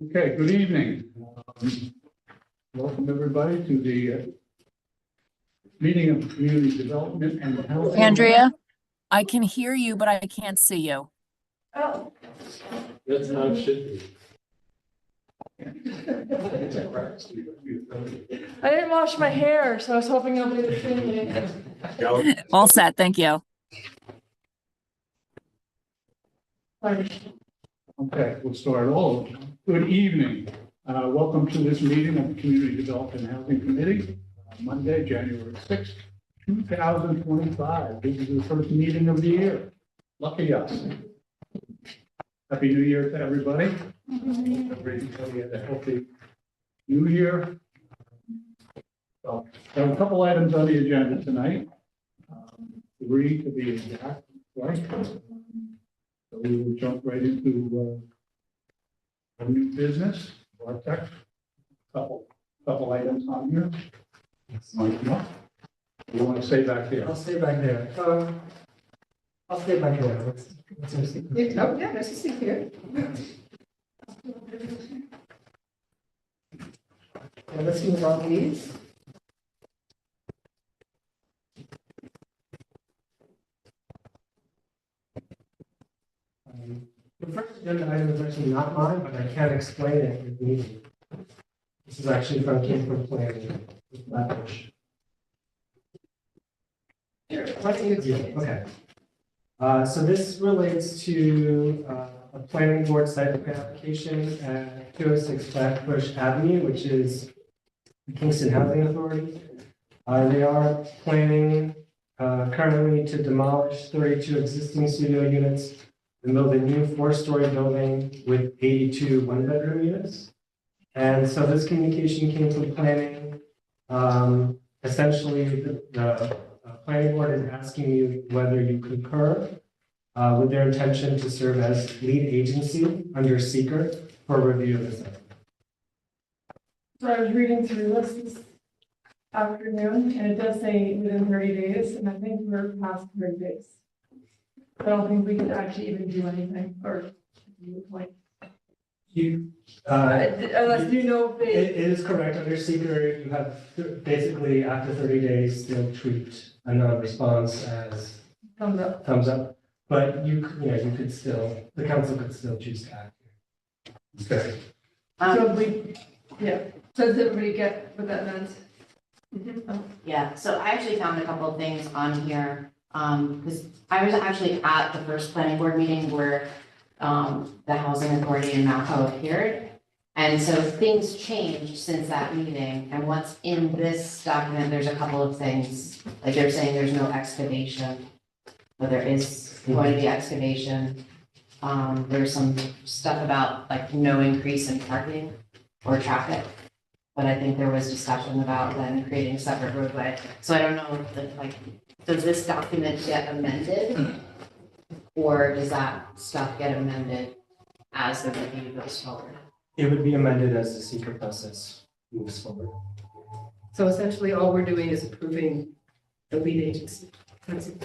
Okay, good evening. Welcome everybody to the meeting of community development and housing. Andrea, I can hear you, but I can't see you. Oh. That's how it should be. I didn't wash my hair, so I was hoping nobody would see me. All set, thank you. Sorry. Okay, we'll start all. Good evening. Welcome to this meeting of the Community Development and Housing Committee, Monday, January 6th, 2025. This is the first meeting of the year. Lucky us. Happy New Year to everybody. Everybody had a healthy New Year. So, there are a couple items on the agenda tonight. 3 to be exact, right? So we will jump right into a new business, our tech. Couple items on here. Mike, no? You want to stay back here? I'll stay back there. I'll stay back there. Let's see. Oh, yeah, there's a seat here. Yeah, let's move on, please. The first agenda item is actually not mine, but I can explain it if needed. This is actually came from planning. Sure, why don't you explain it? Okay. So this relates to a planning board site plan application at 206 Flatbush Avenue, which is the Kingston Housing Authority. They are planning currently to demolish 32 existing studio units and build a new 4-story building with 82 one-bedroom units. And so this communication came from planning. Essentially, the planning board is asking you whether you concur with their intention to serve as lead agency under seeker for review of the site. So I was reading through this afternoon, and it does say within 30 days, and I think we're past 30 days. I don't think we can actually even do anything, or like, You, unless you know if It they, it is correct, under seeker, you have basically after 30 days, they'll treat a non-response as thumbs up. thumbs up. But you could still, the council could still choose to act. Okay. So we, yeah, so does everybody get what that meant? Yeah, so I actually found a couple of things on here, because I was actually at the first planning board meeting where the housing authority in Mount Hope appeared. And so things changed since that meeting, and what's in this document, there's a couple of things, like they're saying there's no excavation, but there is going to be excavation. There's some stuff about like no increase in parking or traffic. But I think there was discussion about then creating a separate roadway. So I don't know if does this document get amended? Or does that stuff get amended as the review goes forward? It would be amended as the seeker process moves forward. So essentially, all we're doing is approving the lead agency. That's it.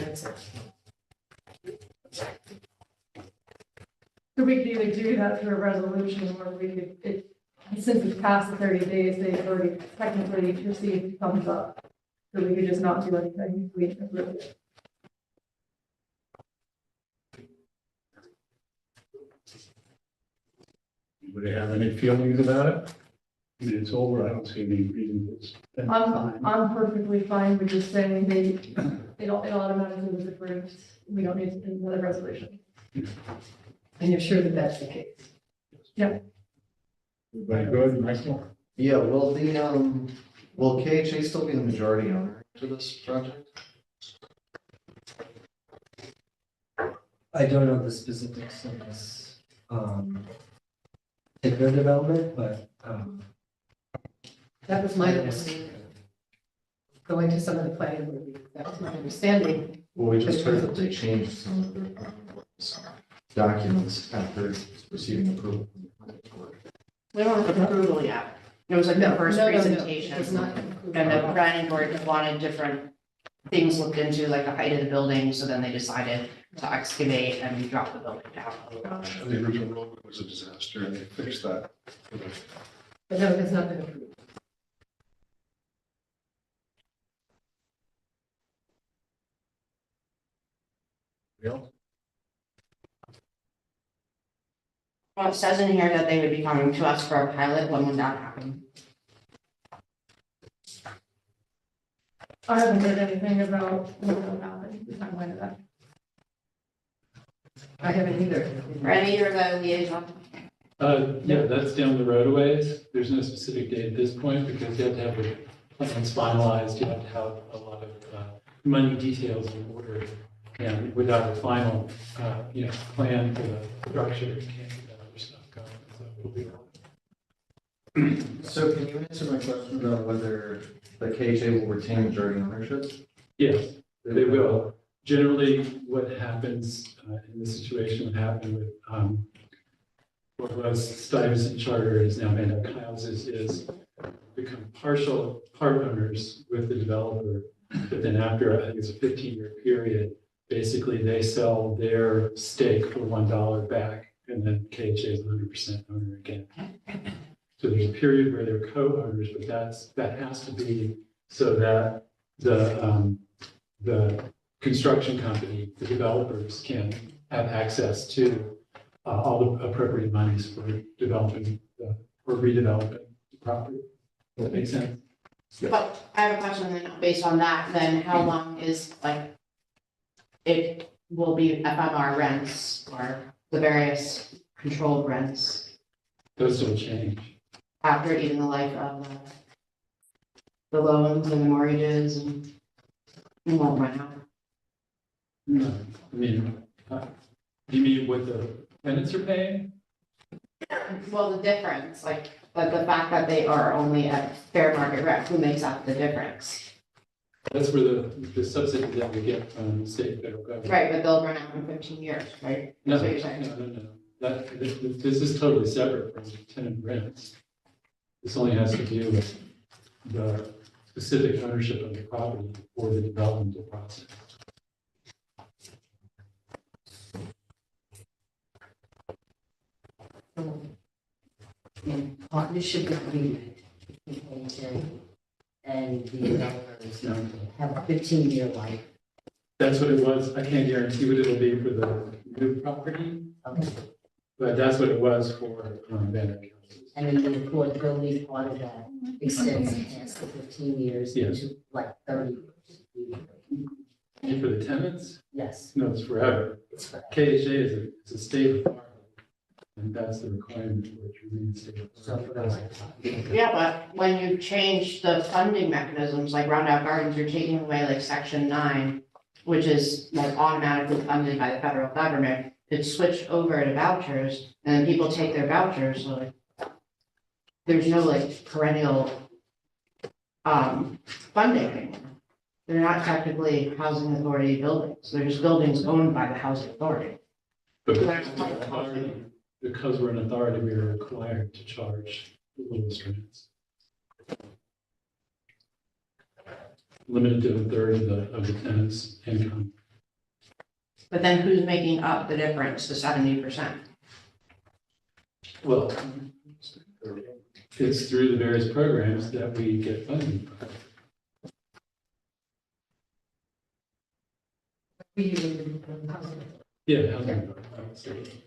So we could either do that through a resolution, or we could, since it's past the 30 days, they've already technically received thumbs up. So we could just not do anything, we approve it. Would you have any feelings about it? I mean, it's over. I don't see any reason to spend time. I'm perfectly fine with just saying it automatically was approved. We don't need to do another resolution. And you're sure that that's the case? Everybody good, Michael? Yeah, will will KHA still be the majority owner to this project? I don't know the specifics of this particular development, but That was my understanding. Going to some of the planning board meetings, that was my understanding. Well, we just heard that they changed some of their documents after receiving approval. We don't have approval yet. It was like the first No, presentation. It's not. And the planning board wanted different things looked into, like the height of the building, so then they decided to excavate and drop the building down. And the original roadway was a disaster, and they fixed that. But no, it's not been approved. Well, it says in here that they would be coming to us for a pilot. When would that happen? I haven't heard anything about what will happen, the timeline of that. I haven't either. Randy, you're the liaison. Yeah, that's down the road a ways. There's no specific date at this point because you have to have the plans finalized. You have to have a lot of money details in order. And without a final, plan for the structure, you can't get that other stuff going. So it'll be. So can you answer my question about whether the KHA will retain majority ownership? Yes, they will. Generally, what happens in this situation, what happened with what was Stuyvesant Charter is now Van Dyke Houses is become part owners with the developer. But then after, I think it's a 15-year period, basically they sell their stake for $1 back and then KHA is 100% owner again. So there's a period where they're co-owners, but that has to be so that the construction company, the developers can have access to all the appropriate monies for developing or redeveloping the property. Does that make sense? But I have a question then, based on that, then how long is like, it will be FMR rents or the various controlled rents Those don't change. after even the life of the loans and the mortgages and it won't run out? No, I mean, you mean what the tenants are paying? Well, the difference, like the fact that they are only at fair market rent, who makes up the difference? That's where the subsidy that we get from the state and federal government. Right, but they'll run out in 15 years, right? No, That's what you're saying. no. This is totally separate from tenant rents. This only has to do with the specific ownership of the property or the developmental process. In partnership agreement between KHA and the developers have a 15-year life. That's what it was. I can't guarantee what it'll be for the new property, Okay. but that's what it was for Van Dyke Houses. And then the affordability part of that extends past the 15 years Yes. into like 30 years. And for the tenants, Yes. no, it's forever. It's for- KHA is a state authority, and that's the requirement for it to remain state So authority. for the lifetime. Yeah, but when you change the funding mechanisms, like Roundout Gardens, you're taking away like section 9, which is like automatically funded by the federal government. It's switched over to vouchers, and then people take their vouchers, so like, there's no like perennial funding anymore. They're not technically housing authority buildings, they're just buildings owned by the housing authority. But because we're an authority, we are required to charge the lowest rents. Limited to a third of the tenant's income. But then who's making up the difference, the 70%? Well, it's through the various programs that we get funding from. We usually do from housing. Yeah, housing authority.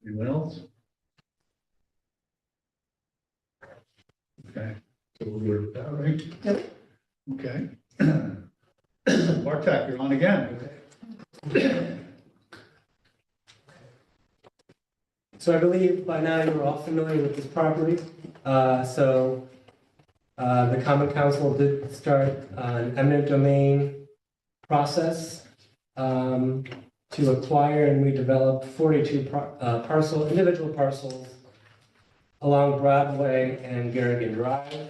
Anyone else? Okay, so we're good with that, right? Yep. Okay. Bartek, you're on again. So I believe by now you're all familiar with this property. The Common Council did start an eminent domain process to acquire and redevelop 42 individual parcels along Broadway and Garrigan Drive.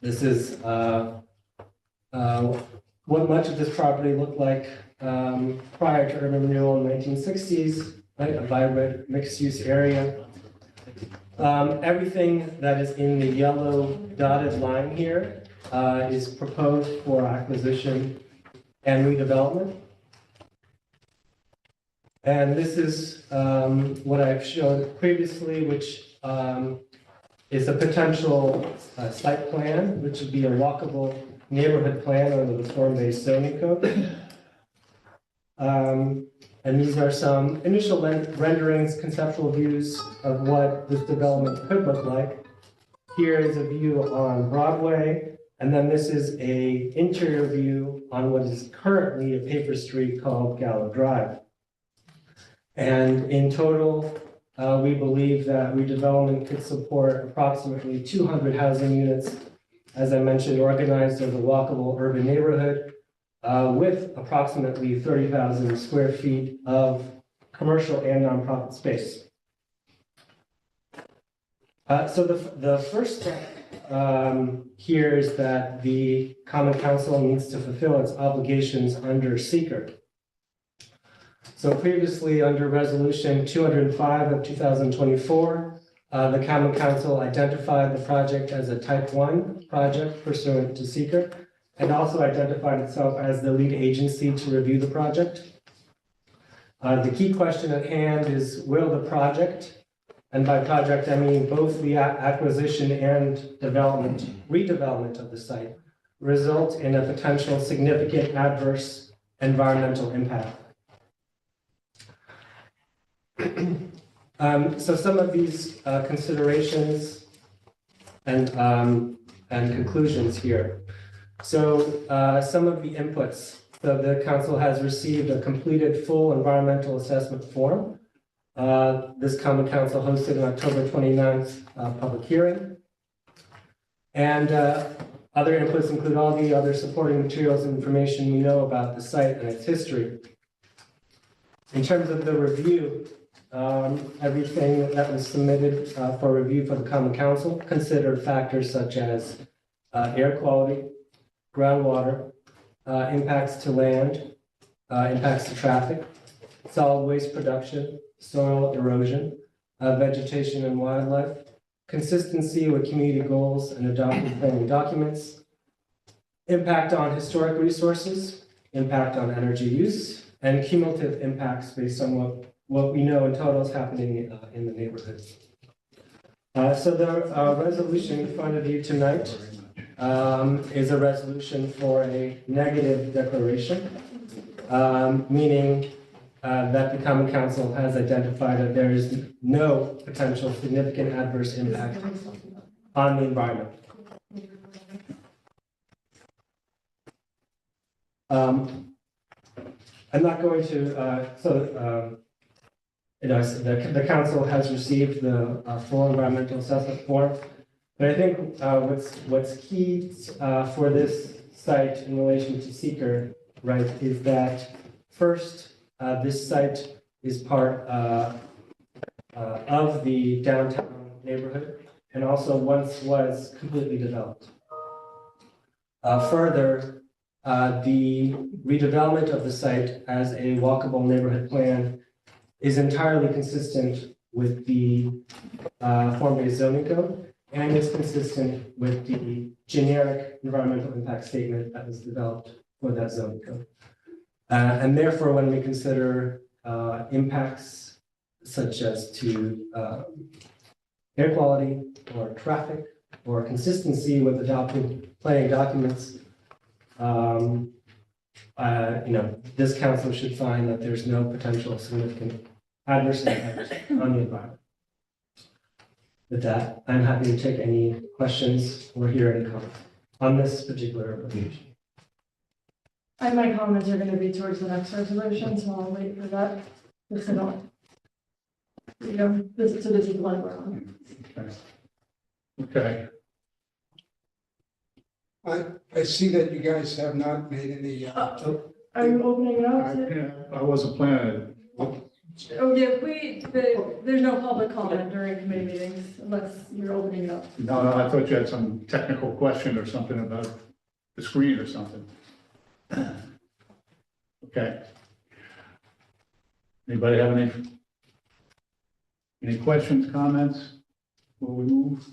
This is what much of this property looked like prior to urban renewal in the 1960s, right? A vibrant mixed-use area. Everything that is in the yellow dotted line here is proposed for acquisition and redevelopment. And this is what I've showed previously, which is a potential site plan, which would be a walkable neighborhood plan under the form-based zoning code. And these are some initial renderings, conceptual views of what this development could look like. Here is a view on Broadway, and then this is a interior view on what is currently a paper street called Gallo Drive. And in total, we believe that redevelopment could support approximately 200 housing units, as I mentioned, organized as a walkable urban neighborhood, with approximately 30,000 square feet of commercial and nonprofit space. So the first step here is that the Common Council needs to fulfill its obligations under seeker. So previously, under Resolution 205 of 2024, the Common Council identified the project as a Type 1 project pursuant to seeker, and also identified itself as the lead agency to review the project. The key question at hand is, will the project, and by project I mean both the acquisition and redevelopment of the site, result in a potential significant adverse environmental impact? So some of these considerations and conclusions here. So some of the inputs. So the council has received a completed full environmental assessment form. This Common Council hosted an October 29th public hearing. And other inputs include all the other supporting materials and information we know about the site and its history. In terms of the review, everything that was submitted for review for the Common Council considered factors such as air quality, groundwater, impacts to land, impacts to traffic, solid waste production, soil erosion, vegetation and wildlife, consistency with community goals and adopted planning documents, impact on historic resources, impact on energy use, and cumulative impacts based on what we know in total is happening in the neighborhood. So the resolution in front of you tonight is a resolution for a negative declaration, meaning that the Common Council has identified that there is no potential significant adverse impact on the environment. I'm not going to, the council has received the full environmental assessment form. But I think what's key for this site in relation to seeker, right, is that first, this site is part of the downtown neighborhood and also once was completely developed. Further, the redevelopment of the site as a walkable neighborhood plan is entirely consistent with the form-based zoning code and is consistent with the generic environmental impact statement that was developed for that zoning code. And therefore, when we consider impacts such as to air quality or traffic or consistency with adopted planning documents, this council should find that there's no potential significant adverse impact on the environment. With that, I'm happy to take any questions or hear any comments on this particular application. And my comments are gonna be towards the next resolution, so I'll wait for that. This is all. This is the one we're on. Okay. I see that you guys have not made any, Are you opening it up? I wasn't planning. Oh, yeah, there's no public comment during committee meetings unless you're opening it up. No, I thought you had some technical question or something about the screen or something. Okay. Anybody have any questions, comments? will we move?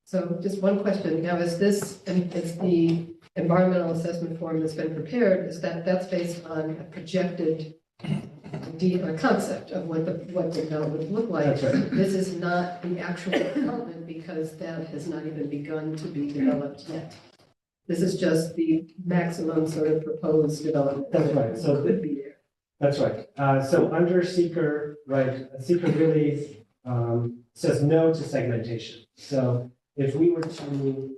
So just one question, now is this, and is the environmental assessment form that's been prepared, that's based on a projected a concept of what the development would look like? That's right. This is not the actual development because that has not even begun to be developed yet. This is just the maximum sort of proposed development. That's right. So that Could be there. That's right. So under seeker, right, seeker really says no to segmentation. So if we were to,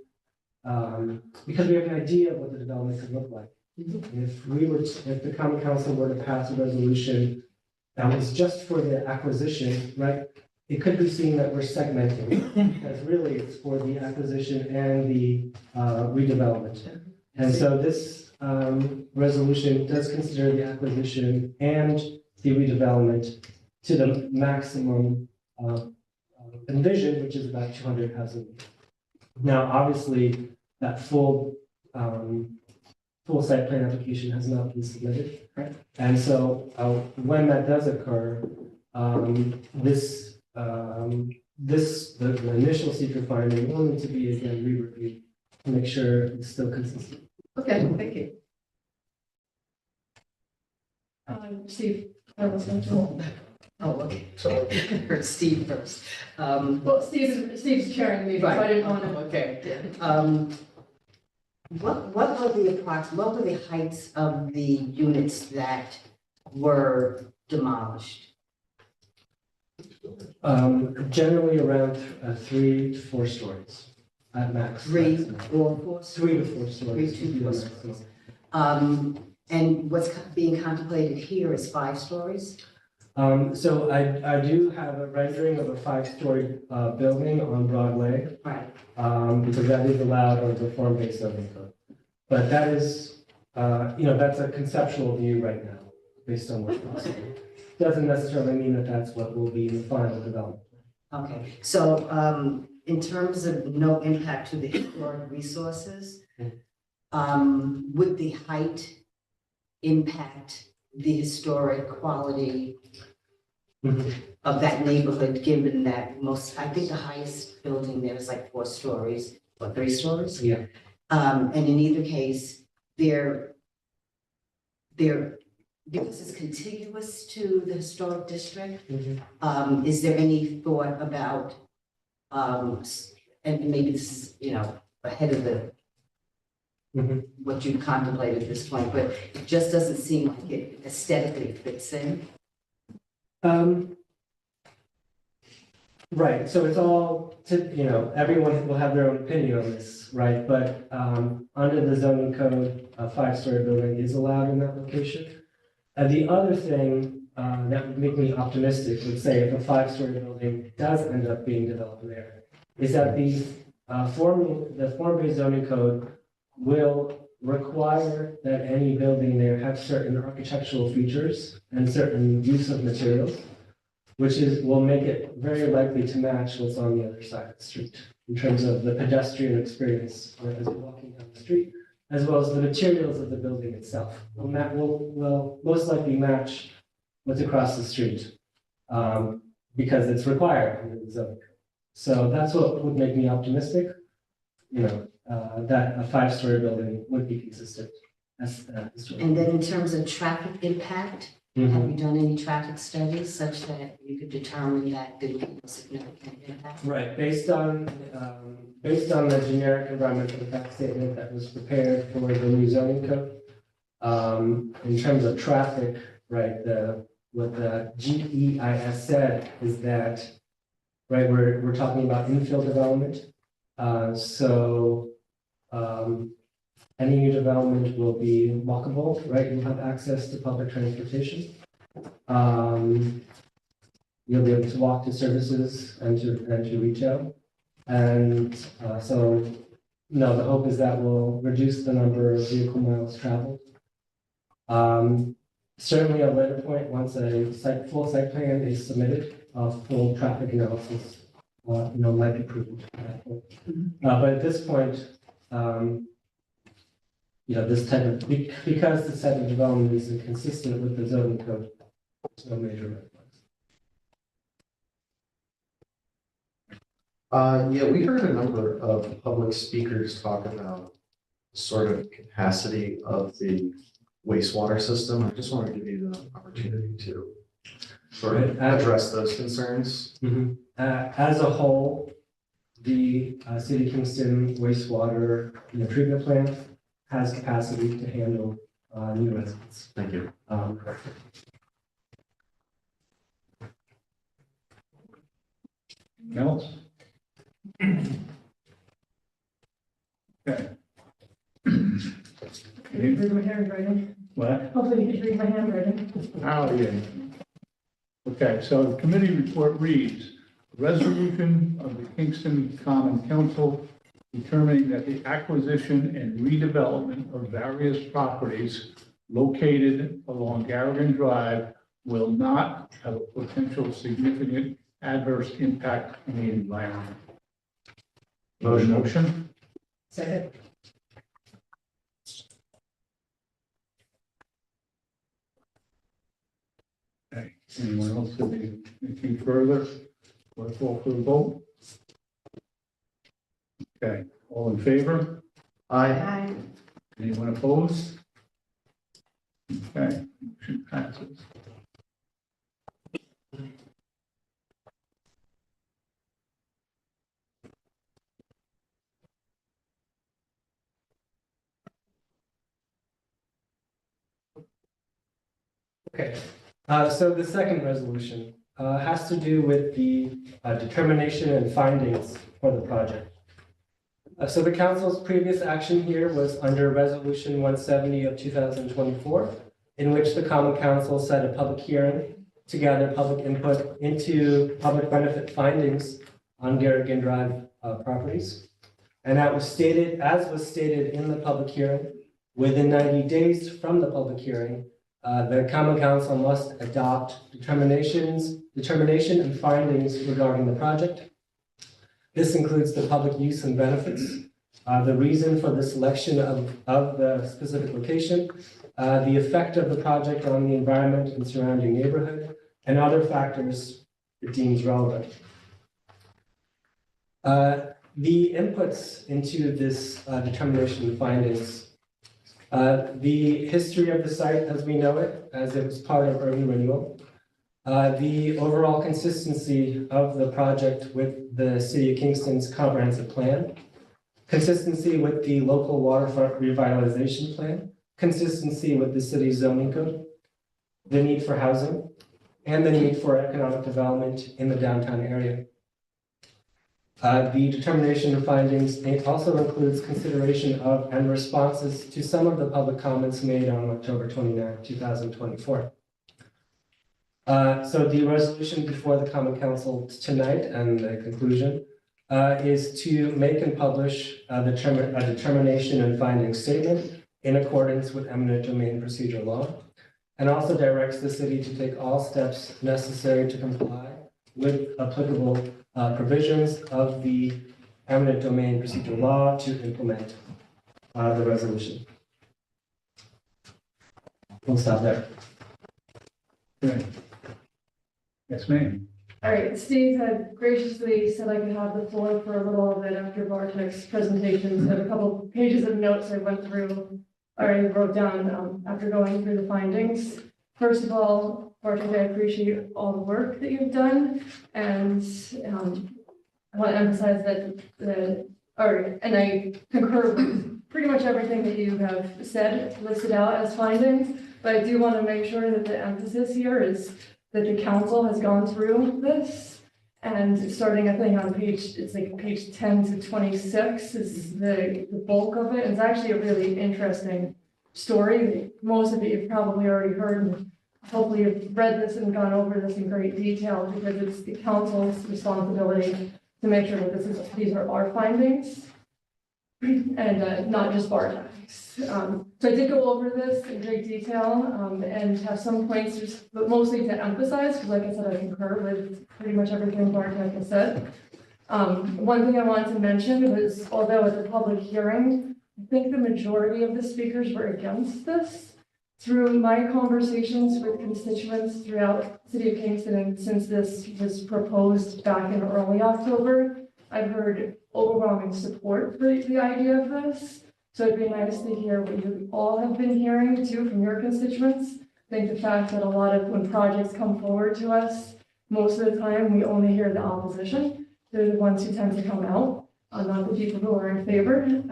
because we have an idea of what the development could look like. If the common council were to pass a resolution that was just for the acquisition, right, it could be seen that we're segmenting, because really it's for the acquisition and the redevelopment. And so this resolution does consider the acquisition and the redevelopment to the maximum envisioned, which is about 200 housing. Now, obviously, that full site plan application has not been submitted. Right. And so when that does occur, the initial seeker finding will need to be again re-reviewed to make sure it's still consistent. Okay, thank you. Steve, I was going to. Oh, okay. So, Heard Steve first. Well, Steve's chairing the meeting, so I didn't want to. Okay. What were the heights of the units that were demolished? Generally around 3 to 4 stories at max. 3 or 4? 3 to 4 stories. 3 to 4 stories. And what's being contemplated here is 5 stories? So I do have a rendering of a 5-story building on Broadway, Right. because that is allowed under the form-based zoning code. But that is, that's a conceptual view right now, based on what's possible. Doesn't necessarily mean that that's what will be in the final development. Okay, so in terms of no impact to the historic resources, would the height impact the historic quality of that neighborhood, given that I think the highest building there is like 4 stories, or 3 stories? Yeah. And in either case, they're because it's contiguous to the historic district, is there any thought about, and maybe this is, ahead of the what you contemplate at this point, but it just doesn't seem like it aesthetically fits in. Right, so it's all, everyone will have their own opinion on this, right? But under the zoning code, a 5-story building is allowed in that location. And the other thing that would make me optimistic, would say if a 5-story building does end up being developed there, is that the form-based zoning code will require that any building there have certain architectural features and certain use of materials, which will make it very likely to match what's on the other side of the street in terms of the pedestrian experience as you're walking down the street, as well as the materials of the building itself. Will most likely match what's across the street because it's required under the zoning code. So that's what would make me optimistic, that a 5-story building would be consistent as historic. And then in terms of traffic impact, have you done any traffic studies such that you could determine that there would be a significant impact? Right, based on the generic environmental impact statement that was prepared for the new zoning code. In terms of traffic, right, what the GEIS said is that, right, we're talking about infill development. Any new development will be walkable, right? You'll have access to public transportation. You'll be able to walk to services and to retail. And the hope is that will reduce the number of vehicle miles traveled. Certainly at a later point, once a full site plan is submitted, a full traffic analysis, might be prudent at that point. But at this point, because this type of development is inconsistent with the zoning code, there's no major red flags. Yeah, we heard a number of public speakers talk about sort of capacity of the wastewater system. I just want to give you the opportunity to sort of address those concerns. As a whole, the City of Kingston wastewater treatment plant has capacity to handle new residents. Thank you. Else? Okay. You can read my handwriting. What? Hopefully you can read my handwriting. Oh, yeah. Okay, so the committee report reads, resolution of the Kingston Common Council determining that the acquisition and redevelopment of various properties located along Garrigan Drive will not have a potential significant adverse impact on the environment. Motion? Second. Okay, anyone else have anything further? Let's call for the vote. Okay, all in favor? Aye. Anyone opposed? Okay, motion passes. Okay, so the second resolution has to do with the determination and findings for the project. So the council's previous action here was under Resolution 170 of 2024, in which the Common Council set a public hearing to gather public input into public benefit findings on Garrigan Drive properties. And that was stated, as was stated in the public hearing, within 90 days from the public hearing, the Common Council must adopt determination and findings regarding the project. This includes the public use and benefits, the reason for the selection of the specific location, the effect of the project on the environment and surrounding neighborhood, and other factors it deems relevant. The inputs into this determination and findings, the history of the site as we know it, as it was part of urban renewal, the overall consistency of the project with the City of Kingston's comprehensive plan, consistency with the local waterfront revitalization plan, consistency with the city's zoning code, the need for housing, and the need for economic development in the downtown area. The determination and findings also includes consideration of and responses to some of the public comments made on October 29, 2024. So the resolution before the Common Council tonight and the conclusion is to make and publish a determination and finding statement in accordance with eminent domain procedure law, and also directs the city to take all steps necessary to comply with applicable provisions of the eminent domain procedure law to implement the resolution. We'll stop there. Okay. Yes, ma'am. All right, Steve had graciously said I could have the floor for a little bit after Bartek's presentation. So I have a couple pages of notes I went through, or I wrote down after going through the findings. First of all, Bartek, I appreciate all the work that you've done, and I want to emphasize that and I concur with pretty much everything that you have said, listed out as findings, but I do want to make sure that the emphasis here is that the council has gone through this, and starting, I think, on page 10 to 26 is the bulk of it. It's actually a really interesting story. Most of it you've probably already heard, and hopefully you've read this and gone over this in great detail, because it's the council's responsibility to make sure that these are our findings and not just Bartek's. So I did go over this in great detail and have some points, but mostly to emphasize, because like I said, I concur with pretty much everything Bartek has said. One thing I wanted to mention was, although at the public hearing, I think the majority of the speakers were against this. Through my conversations with constituents throughout the City of Kingston, and since this was proposed back in early October, I've heard overwhelming support for the idea of this. So it'd be nice to hear what you all have been hearing too from your constituents. I think the fact that a lot of, when projects come forward to us, most of the time, we only hear the opposition. They're the ones who tend to come out, not the people who are in favor.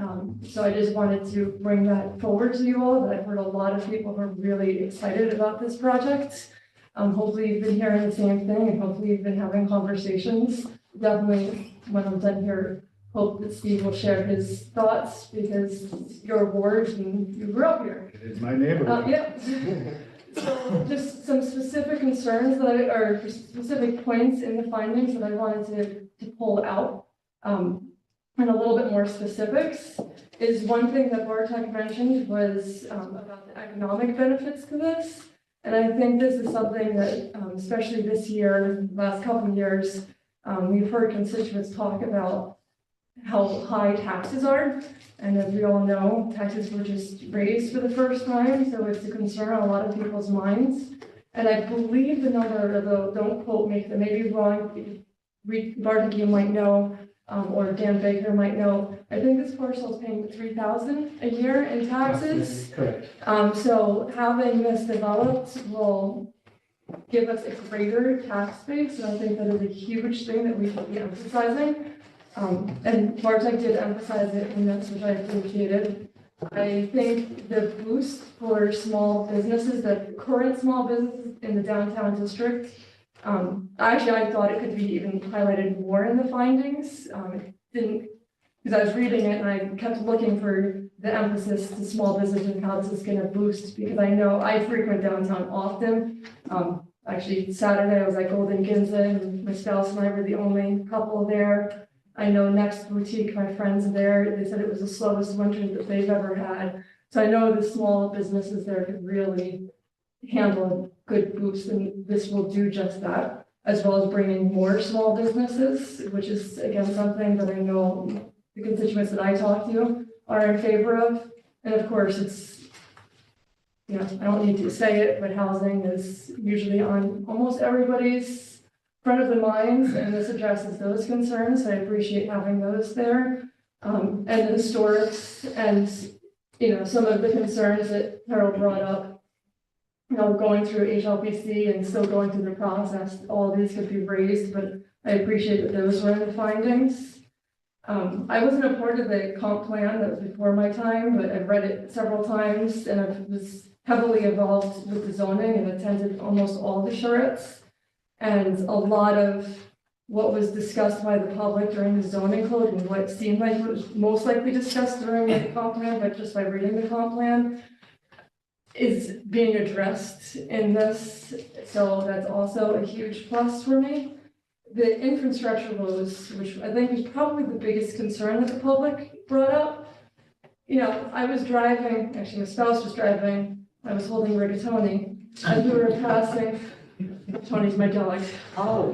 So I just wanted to bring that forward to you all, that I've heard a lot of people who are really excited about this project. Hopefully you've been hearing the same thing, and hopefully you've been having conversations. Definitely, when I'm done here, hope that Steve will share his thoughts, because your ward and you grew up here. It is my neighborhood. Yeah. So just some specific concerns or specific points in the findings that I wanted to pull out. And a little bit more specifics is one thing that Bartek mentioned was about the economic benefits to this. And I think this is something that, especially this year, last couple of years, we've heard constituents talk about how high taxes are. And as we all know, taxes were just raised for the first time, so it's a concern on a lot of people's minds. And I believe the number, although don't quote me, that may be wrong, Bartek, you might know, or Dan Baker might know, I think this parcel is paying $3,000 a year in taxes. Correct. So having this developed will give us a greater tax base, and I think that is a huge thing that we should be emphasizing. And Bartek did emphasize it in this, which I appreciated. I think the boost for small businesses, the current small businesses in the downtown district, actually, I thought it could be even highlighted more in the findings. It didn't, because I was reading it and I kept looking for the emphasis to small business and how this is going to boost, because I know I frequent downtown often. Actually, Saturday I was at Golden Ginza, and my spouse and I were the only couple there. I know Next Boutique, my friends there, they said it was the slowest winter that they've ever had. So I know the small businesses there could really handle a good boost, and this will do just that, as well as bringing more small businesses, which is, again, something that I know the constituents that I talk to are in favor of. And of course, it's, I don't need to say it, but housing is usually on almost everybody's front of the minds, and this addresses those concerns. So I appreciate having those there. And the historics and, some of the concerns that Harold brought up, going through HLPC and still going through the process, all of these could be raised, but I appreciate that those were in the findings. I wasn't a part of the comp plan, that was before my time, but I've read it several times, and I was heavily involved with the zoning and attended almost all the charrettes. And a lot of what was discussed by the public during the zoning code and what seemed like was most likely discussed during the comp plan, but just by reading the comp plan, is being addressed in this. So that's also a huge plus for me. The infrastructure woes, which I think was probably the biggest concern that the public brought up. I was driving, actually my spouse was driving, I was holding Rigatoni, as we were passing. Tony's my dog. Oh.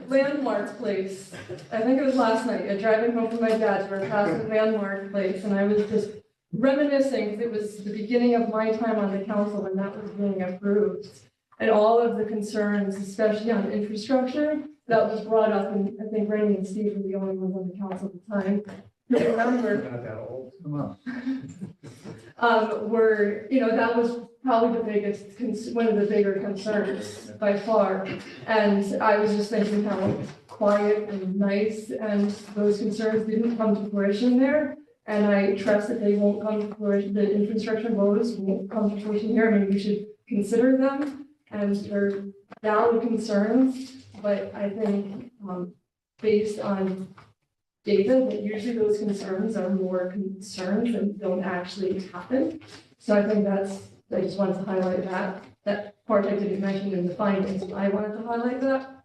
Landmark Place. I think it was last night. Driving home from my dad's, we were passing Landmark Place, and I was just reminiscing, because it was the beginning of my time on the council when that was being approved, and all of the concerns, especially on infrastructure, that was brought up. And I think Randy and Steve were the only ones on the council at the time. Remember, Not that old. Come on. that was probably the biggest, one of the bigger concerns by far. And I was just thinking how quiet and nice, and those concerns didn't come to fruition there. And I trust that they won't come to fruition, the infrastructure woes won't come to fruition here. I mean, we should consider them, and they're valid concerns, but I think, based on data, that usually those concerns are more concerns and don't actually happen. So I think I just wanted to highlight that part I didn't mention in the findings, but I wanted to highlight that.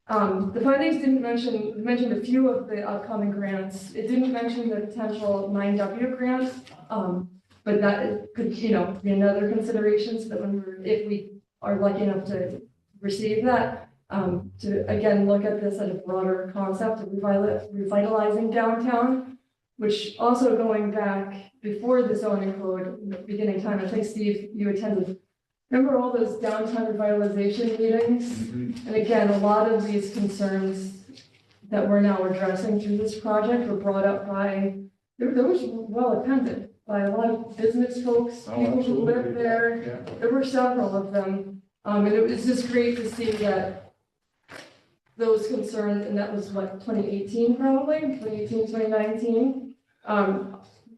The findings didn't mentioned a few of the upcoming grants. It didn't mention the potential 9W grant, but that could, be another consideration, so that if we are lucky enough to receive that, to again look at this at a broader concept of revitalizing downtown, which also going back before the zoning code in the beginning time. I think Steve, you attended remember all those downtown revitalization meetings? And again, a lot of these concerns that we're now addressing through this project were brought up by, there was well attended by a lot of business folks, Oh, people who absolutely. live there. Yeah. There were several of them. And it was just great to see that those concerns, and that was what, 2018 probably, 2018, 2019,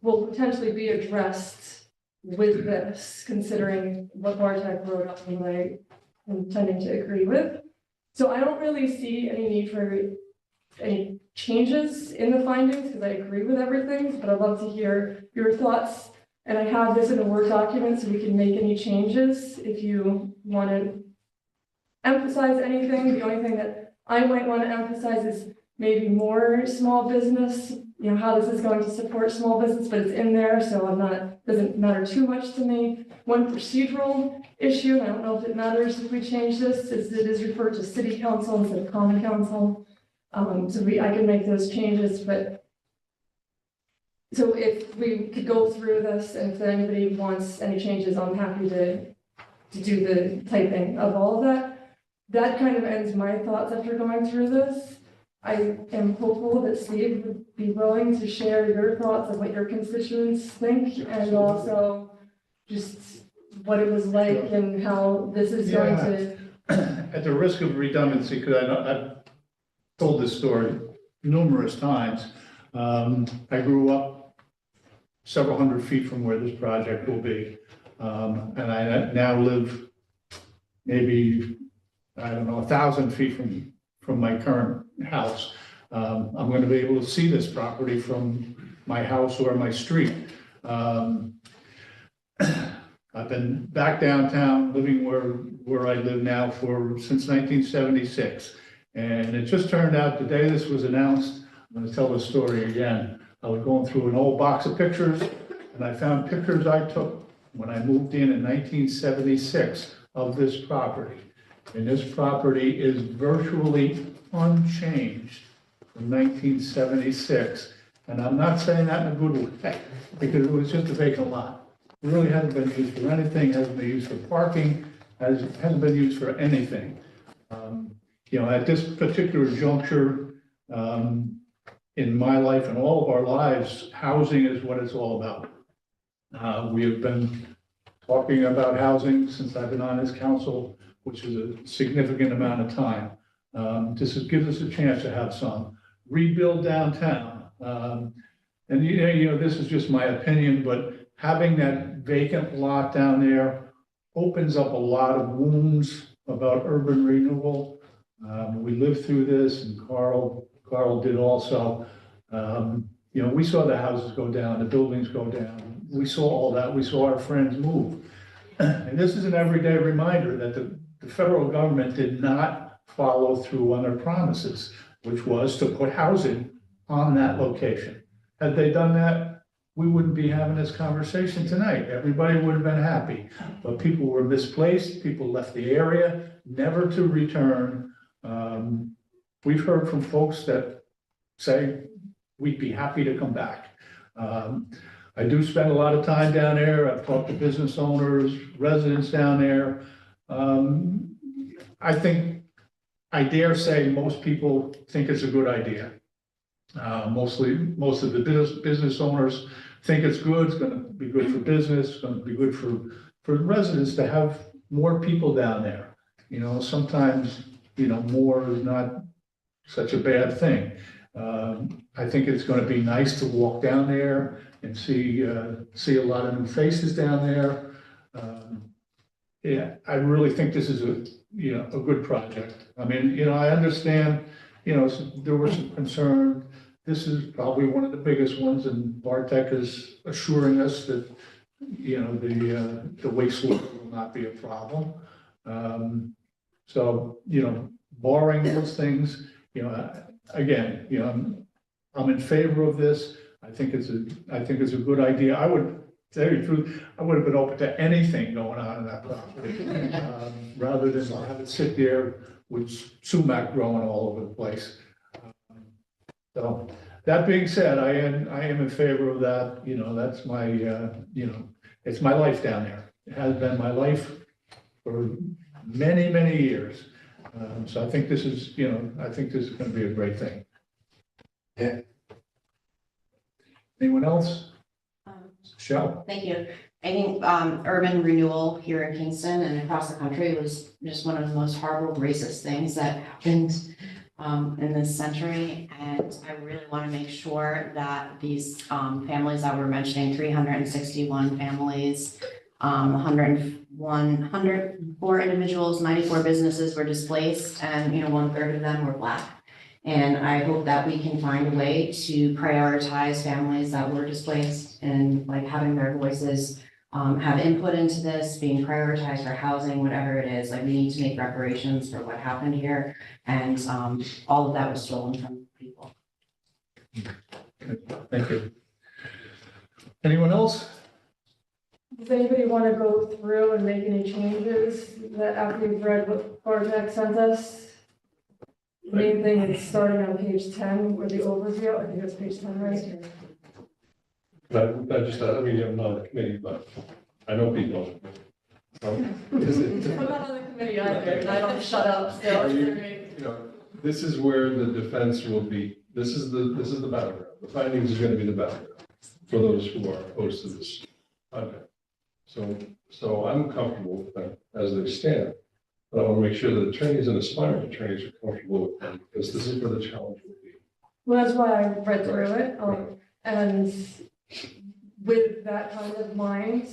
will potentially be addressed with this, considering what Bartek wrote up and I'm tending to agree with. So I don't really see any need for any changes in the findings, because I agree with everything, but I'd love to hear your thoughts. And I have this in a Word document, so we can make any changes if you want to emphasize anything. The only thing that I might want to emphasize is maybe more small business, you know, how this is going to support small business, but it's in there, so I'm not, doesn't matter too much to me. One procedural issue, and I don't know if it matters if we change this, is it is referred to city council instead of common council. So I can make those changes, but so if we could go through this, and if anybody wants any changes, I'm happy to do the typing of all of that. That kind of ends my thoughts after going through this. I am hopeful that Steve would be willing to share your thoughts of what your constituents think, and also just what it was like and how this is going to. At the risk of redundancy, because I know I've told this story numerous times. I grew up several hundred feet from where this project will be. And I now live maybe, I don't know, 1,000 feet from my current house. I'm going to be able to see this property from my house or my street. I've been back downtown, living where I live now since 1976. And it just turned out the day this was announced, I'm going to tell the story again. I was going through an old box of pictures, and I found pictures I took when I moved in 1976 of this property. And this property is virtually unchanged from 1976. And I'm not saying that in a good way, because it was just a vacant lot. It really hasn't been used for anything, hasn't been used for parking, hasn't been used for anything. You know, at this particular juncture, in my life and all of our lives, housing is what it's all about. We have been talking about housing since I've been on this council, which is a significant amount of time. This gives us a chance to have some rebuild downtown. And you know, this is just my opinion, but having that vacant lot down there opens up a lot of wounds about urban renewal. We lived through this, and Carl did also. You know, we saw the houses go down, the buildings go down. We saw all that. We saw our friends move. And this is an everyday reminder that the federal government did not follow through on their promises, which was to put housing on that location. Had they done that, we wouldn't be having this conversation tonight. Everybody would have been happy. But people were misplaced. People left the area, never to return. We've heard from folks that say we'd be happy to come back. I do spend a lot of time down there. I've talked to business owners, residents down there. I think, I dare say, most people think it's a good idea. Most of the business owners think it's good. It's going to be good for business. It's going to be good for residents to have more people down there. You know, sometimes, you know, more is not such a bad thing. I think it's going to be nice to walk down there and see a lot of new faces down there. Yeah, I really think this is a good project. I mean, you know, I understand, you know, there was some concern. This is probably one of the biggest ones, and Bartek is assuring us that, you know, the wastewater will not be a problem. So, you know, barring those things, you know, again, you know, I'm in favor of this. I think it's a good idea. I would tell you the truth, I would have been open to anything going on in that property, rather than have it sit there with sumac growing all over the place. So that being said, I am in favor of that. You know, that's my, you know, it's my life down there. It has been my life for many, many years. So I think this is, I think this is going to be a great thing. Yeah. Anyone else? Michelle? Thank you. I think urban renewal here in Kingston and across the country was just one of the most horrible racist things that happened in this century. And I really want to make sure that these families that we're mentioning, 361 families, 104 individuals, 94 businesses were displaced, and 1/3 of them were Black. And I hope that we can find a way to prioritize families that were displaced and like having their voices have input into this, being prioritized for housing, whatever it is. Like we need to make reparations for what happened here, and all of that was stolen from people. Thank you. Anyone else? Does anybody want to go through and make any changes that after you've read what Bartek sent us? The main thing is starting on page 10 with the overview. I think it's page 10, right? But I just, I mean, I'm not on the committee, but I know people. I'm not on the committee either, and I don't shut up, so. Are this is where the defense will be, this is the battleground. The findings is gonna be the battleground for those who are opposed to this. Okay. So I'm comfortable with them as they stand. But I want to make sure that attorneys and aspiring attorneys are comfortable with them, because this is where the challenge will be. Well, that's why I read through it, and with that kind of mind,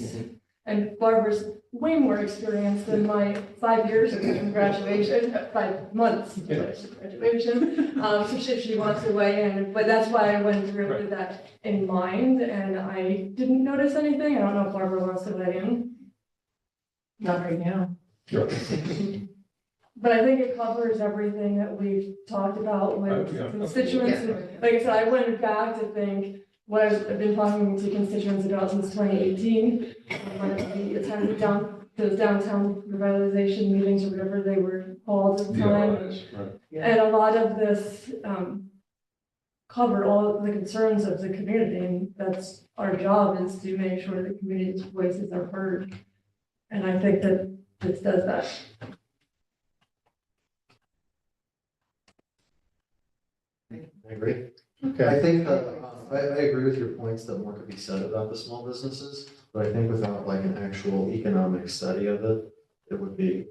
and Barbara's way more experienced than my 5 years of graduation, 5 months of graduation. So if she wants to weigh in, but that's why I went through with that in mind, and I didn't notice anything. I don't know if Barbara wants to weigh in. Not right now. Sure. But I think it covers everything that we've talked about with Yeah. constituents. And like I said, I went back to think what I've been talking to constituents about since 2018. When we attended those downtown revitalization meetings or whatever they were called at the time. Right. And a lot of this covered all of the concerns of the community. And that's our job, is to make sure the community's voices are heard. And I think that this does that. I agree. Okay. I think, I agree with your points that more could be said about the small businesses, but I think without like an actual economic study of it, it would be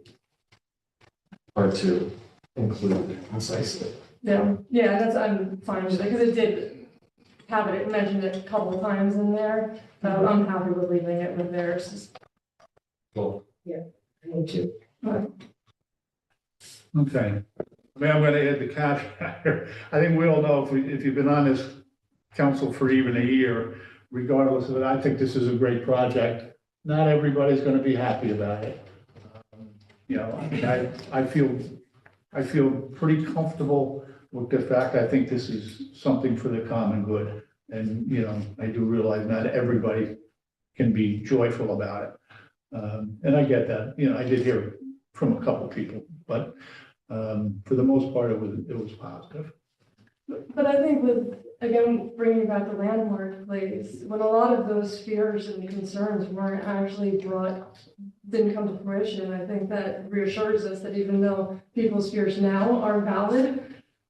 hard to include concisely. Yeah, I'm fine with it, because it did have it mentioned it a couple of times in there. So I'm happy with leaving it with theirs. Cool. Me too. Okay. I mean, I'm going to add the caveat here. I think we all know if you've been on this council for even a year, regardless of it, I think this is a great project. Not everybody's going to be happy about it. I mean, I feel pretty comfortable with the fact I think this is something for the common good. And, I do realize not everybody can be joyful about it. And I get that, I did hear it from a couple people, but for the most part, it was positive. But I think again, bringing back the landmark place, when a lot of those fears and concerns weren't actually didn't come to fruition, I think that reassures us that even though people's fears now are valid,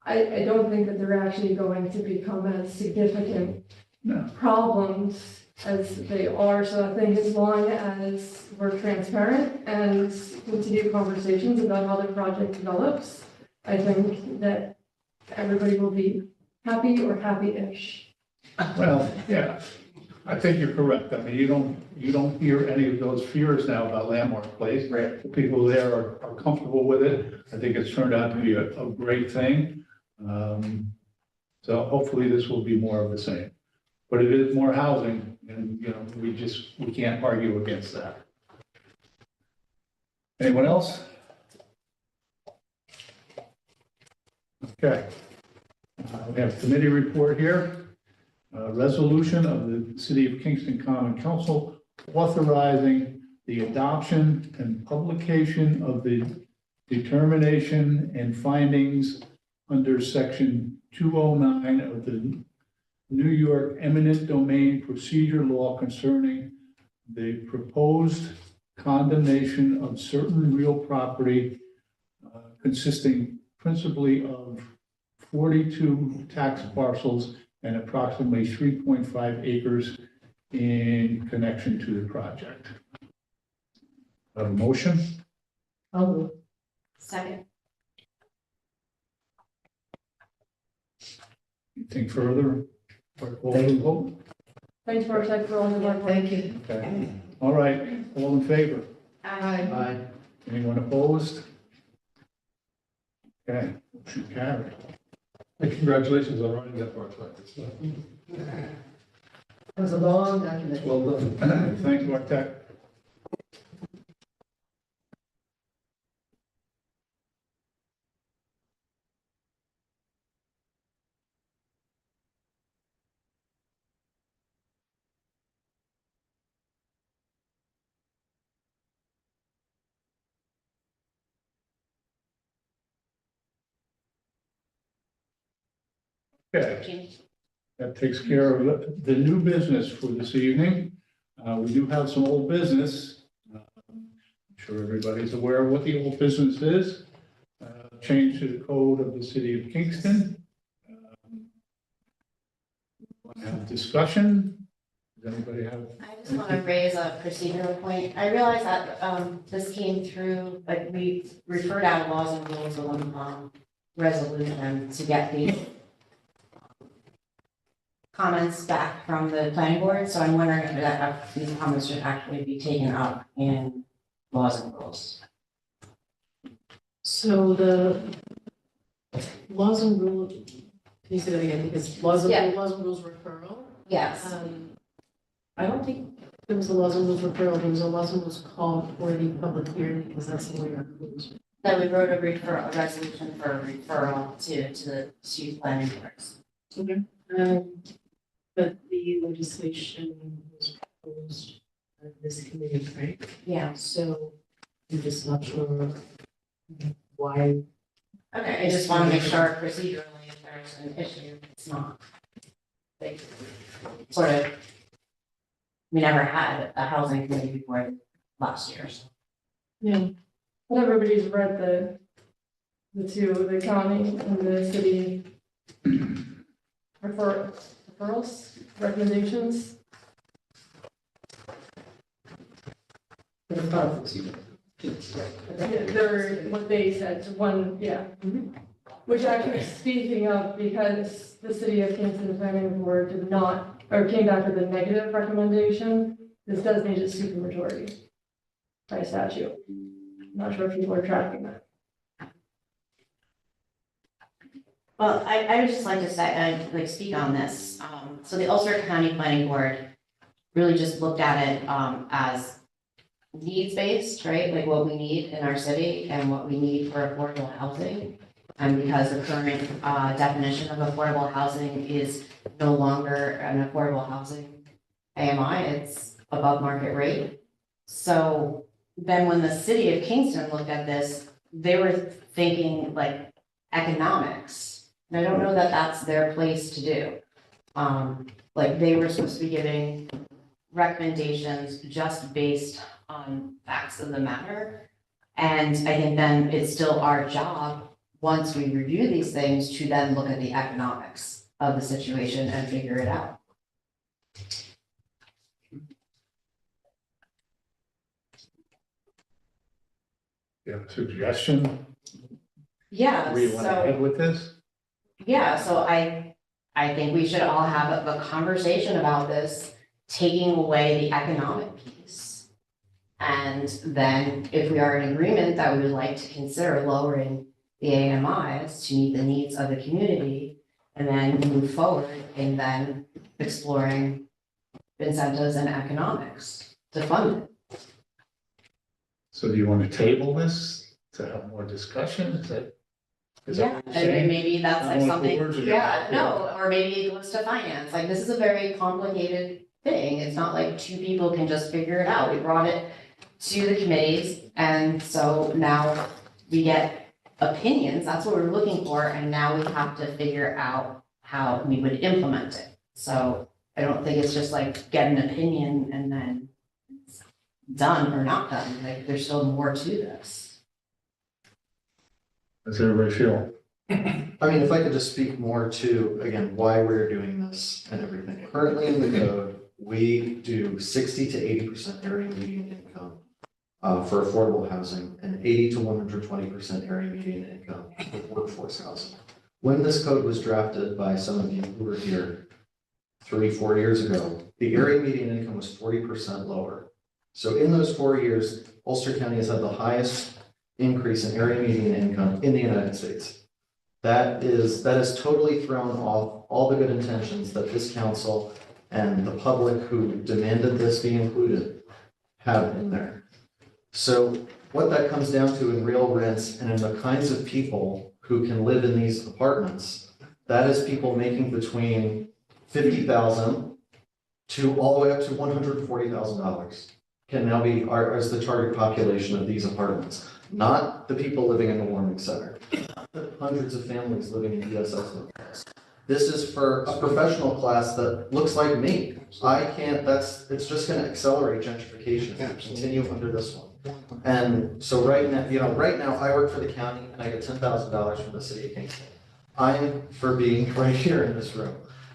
I don't think that they're actually going to become as significant problems as they are. So I think as long as we're transparent and continue conversations about how the project develops, I think that everybody will be happy or happy-ish. Well, yeah, I think you're correct. I mean, you don't hear any of those fears now about Landmark Place. Right. The people there are comfortable with it. I think it's turned out to be a great thing. So hopefully this will be more of the same. But it is more housing, and, we can't argue against that. Anyone else? Okay. We have a committee report here. Resolution of the City of Kingston Common Council authorizing the adoption and publication of the determination and findings under section 209 of the New York eminent domain procedure law concerning the proposed condemnation of certain real property consisting principally of 42 tax parcels and approximately 3.5 acres in connection to the project. Have a motion? I'll move. Second. Anything further? Clerk, call the vote. Thanks, Mark, for all the work. Thank you. Okay. All right, all in favor? Aye. Anyone opposed? Okay, motion carried. And congratulations on running that project. It's not- It was a long document. Well done. Thank you, Architect. Okay, that takes care of the new business for this evening. We do have some old business. I'm sure everybody's aware of what the old business is. Change to the code of the city of Kingston. Want to have discussion? Does anybody have? I just want to raise a procedural point. I realize that this came through, like, we referred out laws and rules of resolution to get the comments back from the planning board, so I'm wondering if these comments should actually be taken up in laws and rules. So the laws and rules, can you say that again, because laws Yeah. and rules referral? Yes, I don't think there was a laws and rules referral, there was a laws and rules call for the public hearing, because that's the way our rules. that we wrote a resolution for referral to the two planning boards. But the legislation was proposed by this committee, right? Yeah, So I'm just not sure why. okay, I just want to make sure procedurally if there's an issue, it's not. Like, sort of, we never had a housing committee before last year, so. Yeah. But everybody's read the county and the city referrals, recommendations. They're what they said, one, yeah. Which actually, speaking of, because the city of Kingston Planning Board did not, or came back with a negative recommendation, this does need a supermajority by statute. Not sure if people are tracking that. Well, I would just like to say, like, speak on this. So the Ulster County Planning Board really just looked at it, as needs-based, right? Like what we need in our city and what we need for affordable housing. And because the current, definition of affordable housing is no longer an affordable housing AMI, it's above market rate. So then when the city of Kingston looked at this, they were thinking like economics. And I don't know that that's their place to do. Like they were supposed to be giving recommendations just based on facts of the matter. And I think then it's still our job, once we review these things, to then look at the economics of the situation and figure it out. You have a suggestion? Yeah, Where you want to so. head with this? Yeah, so I think we should all have a conversation about this, taking away the economic piece. And then if we are in agreement that we would like to consider lowering the AMIs to meet the needs of the community, and then move forward and then exploring incentives and economics to fund it. So do you want to table this to have more discussion? Is that what Yeah, you're and saying? maybe that's I like don't wanna put something, words in your yeah, mouth no, or maybe it goes to finance, like this is a very complicated thing, it's not like two people can just figure it out, we brought it to the committees, and so now we get opinions, that's what we're looking for, and now we have to figure out how we would implement it. So I don't think it's just like get an opinion and then done or not done, like, there's still more to this. Does everybody feel? I mean, if I could just speak more to, again, why we're doing this and everything. Currently in the code, we do 60 to 80% area median income for affordable housing and 80 to 120% area median income for workforce housing. When this code was drafted by some of you who were here 3-4 years ago, the area median income was 40% lower. So in those 4 years, Ulster County has had the highest increase in area median income in the United States. That is totally thrown off all the good intentions that this council and the public who demanded this be included have in there. So what that comes down to in real rents and in the kinds of people who can live in these apartments, that is people making between $50,000 to all the way up to $140,000 can now be as the target population of these apartments, not the people living in the warming center, hundreds of families living in DSS hotels. This is for a professional class that looks like me. It's just gonna accelerate gentrification if we continue under this one. And so right now I work for the county and I get $10,000 from the city of Kingston. I am, for being right here in this room,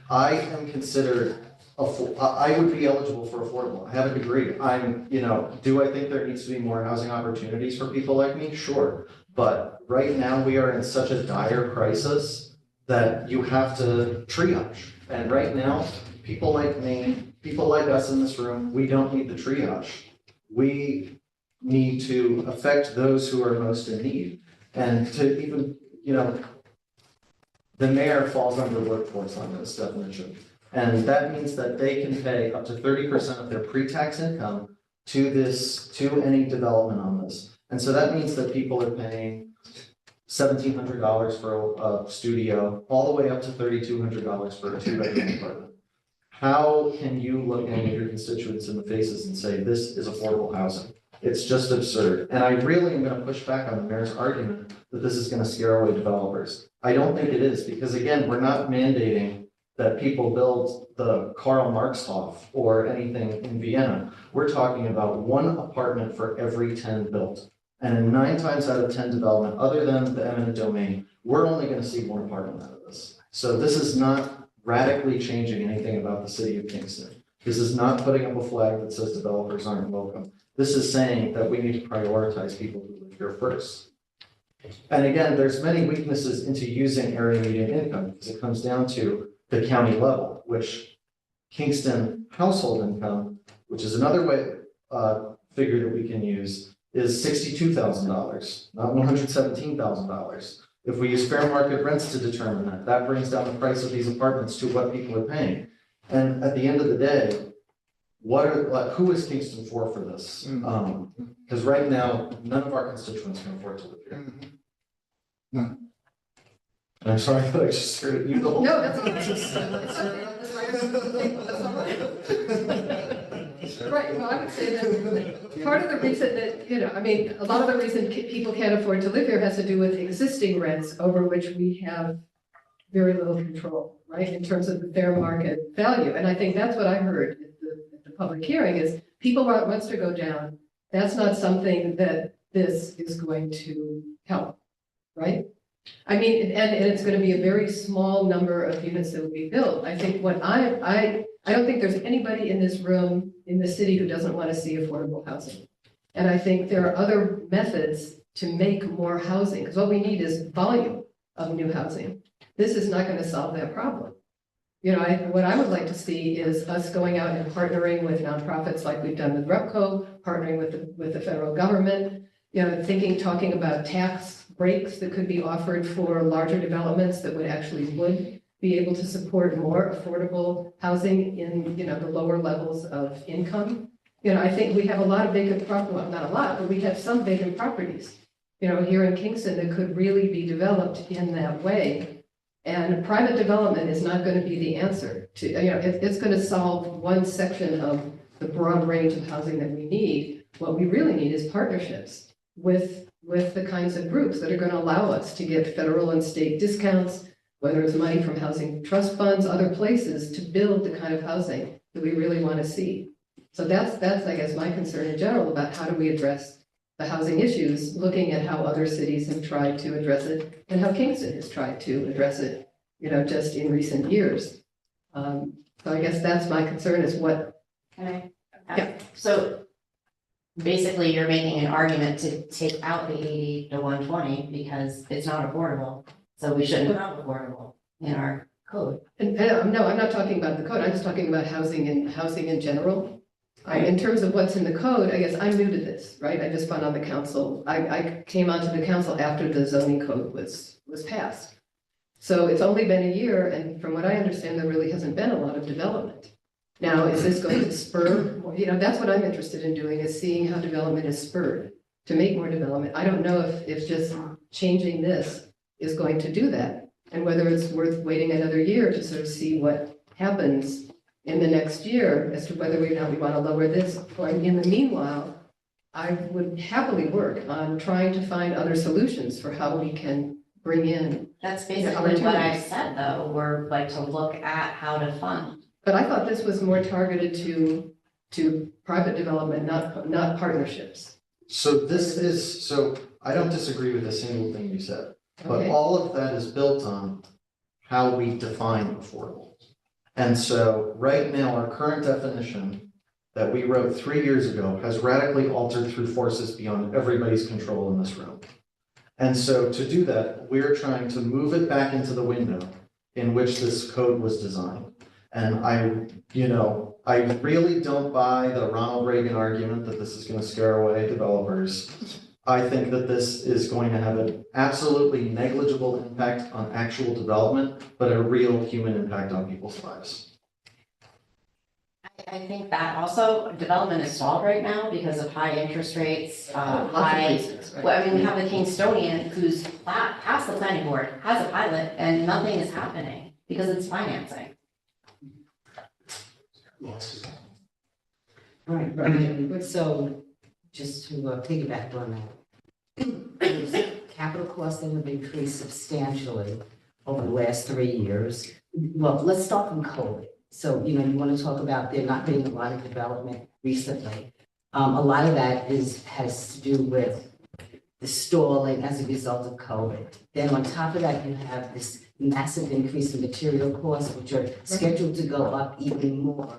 I am considered, I would be eligible for affordable. I have a degree. Do I think there needs to be more housing opportunities for people like me? Sure. But right now we are in such a dire crisis that you have to triage. And right now, people like me, people like us in this room, we don't need the triage. We need to affect those who are most in need. And to even, the mayor falls under workforce on this definition. And that means that they can pay up to 30% of their pre-tax income to any development on this. And so that means that people are paying $1,700 for a studio, all the way up to $3,200 for a 2-bedroom apartment. How can you look any of your constituents in the faces and say, this is affordable housing? It's just absurd. And I really am going to push back on the mayor's argument that this is going to scare away developers. I don't think it is, because again, we're not mandating that people build the Karl Marxhof or anything in Vienna. We're talking about one apartment for every 10 built. And in 9 times out of 10 development, other than the eminent domain, we're only going to see one apartment out of this. So this is not radically changing anything about the city of Kingston. This is not putting up a flag that says developers aren't welcome. This is saying that we need to prioritize people who live here first. And again, there's many weaknesses into using area median income because it comes down to the county level, which Kingston household income, which is another way figure that we can use, is $62,000, not $117,000. If we use fair market rents to determine that, that brings down the price of these apartments to what people are paying. And at the end of the day, who is Kingston for this? Because right now, none of our constituents can afford to live here. No. And I'm sorry that I just heard you the whole. No, that's okay. Right, well, I would say that part of the reason that, a lot of the reason people can't afford to live here has to do with existing rents over which we have very little control, right, in terms of the fair market value. And I think that's what I heard at the public hearing is people want rents to go down. That's not something that this is going to help, right? And it's going to be a very small number of units that will be built. I think I don't think there's anybody in this room in the city who doesn't want to see affordable housing. And I think there are other methods to make more housing, because what we need is volume of new housing. This is not going to solve that problem. What I would like to see is us going out and partnering with nonprofits like we've done with REPCO, partnering with the federal government, talking about tax breaks that could be offered for larger developments that would be able to support more affordable housing in, the lower levels of income. I think we have a lot of vacant property, well, not a lot, but we have some vacant properties, here in Kingston that could really be developed in that way. And private development is not going to be the answer to, it's going to solve one section of the broad range of housing that we need. What we really need is partnerships with the kinds of groups that are going to allow us to get federal and state discounts, whether it's money from housing trust funds, other places to build the kind of housing that we really want to see. So that's, I guess, my concern in general about how do we address the housing issues, looking at how other cities have tried to address it and how Kingston has tried to address it, just in recent years. So I guess that's my concern is what, Can I? Yeah. So basically, you're making an argument to take out the 80 to 120 because it's not affordable. So we shouldn't have affordable in our code. and no, I'm not talking about the code, I'm just talking about housing in general. In terms of what's in the code, I guess I'm new to this, right? I just been on the council. I came onto the council after the zoning code was passed. So it's only been a year, and from what I understand, there really hasn't been a lot of development. Now, is this going to spur, that's what I'm interested in doing, is seeing how development is spurred to make more development. I don't know if just changing this is going to do that, and whether it's worth waiting another year to sort of see what happens in the next year as to whether or not we want to lower this. Or in the meanwhile, I would happily work on trying to find other solutions for how we can bring in. That's basically what I said, though. We're like to look at how to fund. But I thought this was more targeted to private development, not partnerships. So I don't disagree with a single thing you said, but Okay. all of that is built on how we define affordable. And so right now, our current definition that we wrote 3 years ago has radically altered through forces beyond everybody's control in this room. And so to do that, we're trying to move it back into the window in which this code was designed. And I really don't buy the Ronald Reagan argument that this is going to scare away developers. I think that this is going to have an absolutely negligible impact on actual development, but a real human impact on people's lives. I think that also development is stalled right now because of high interest rates, Lots of high. reasons, right? Well, I mean, we have the Kingstonian who's passed the planning board, has a pilot, and nothing is happening because it's financing. All right, so just to piggyback on that. Capital costs that have increased substantially over the last 3 years. Well, let's start from COVID. So, you want to talk about there not being a lot of development recently. A lot of that has to do with the stalling as a result of COVID. Then on top of that, you have this massive increase in material costs, which are scheduled to go up even more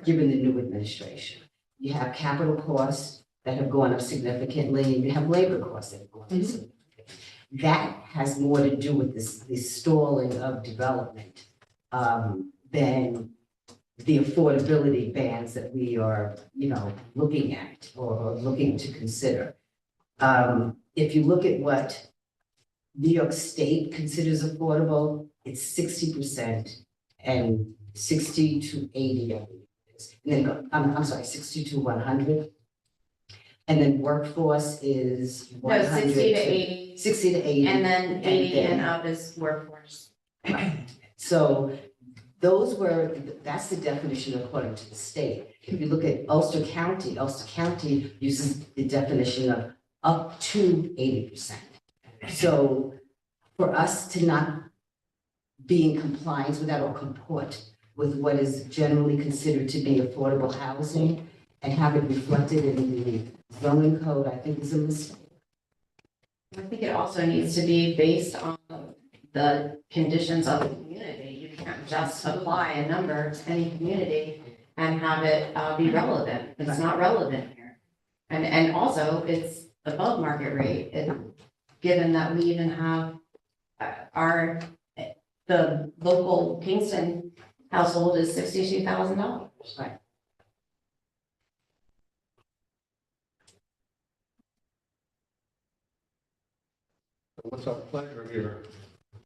given the new administration. You have capital costs that have gone up significantly, and you have labor costs that have gone up significantly. That has more to do with this stalling of development than the affordability bands that we are, looking at or looking to consider. If you look at what New York State considers affordable, it's 60% and 60 to 80. And then, I'm sorry, 60 to 100. And then workforce is No, 100 60 to 80. 60 to 80. And then 80 and up is workforce. So that's the definition according to the state. If you look at Ulster County uses the definition of up to 80%. So for us to not be in compliance with that or comport with what is generally considered to be affordable housing and have it reflected in the zoning code, I think is a mistake. I think it also needs to be based on the conditions of the community. You can't just apply a number to any community and have it be relevant. It's not relevant here. And also, it's above market rate, given that we even have the local Kingston household is $62,000. Right. What's our pleasure here?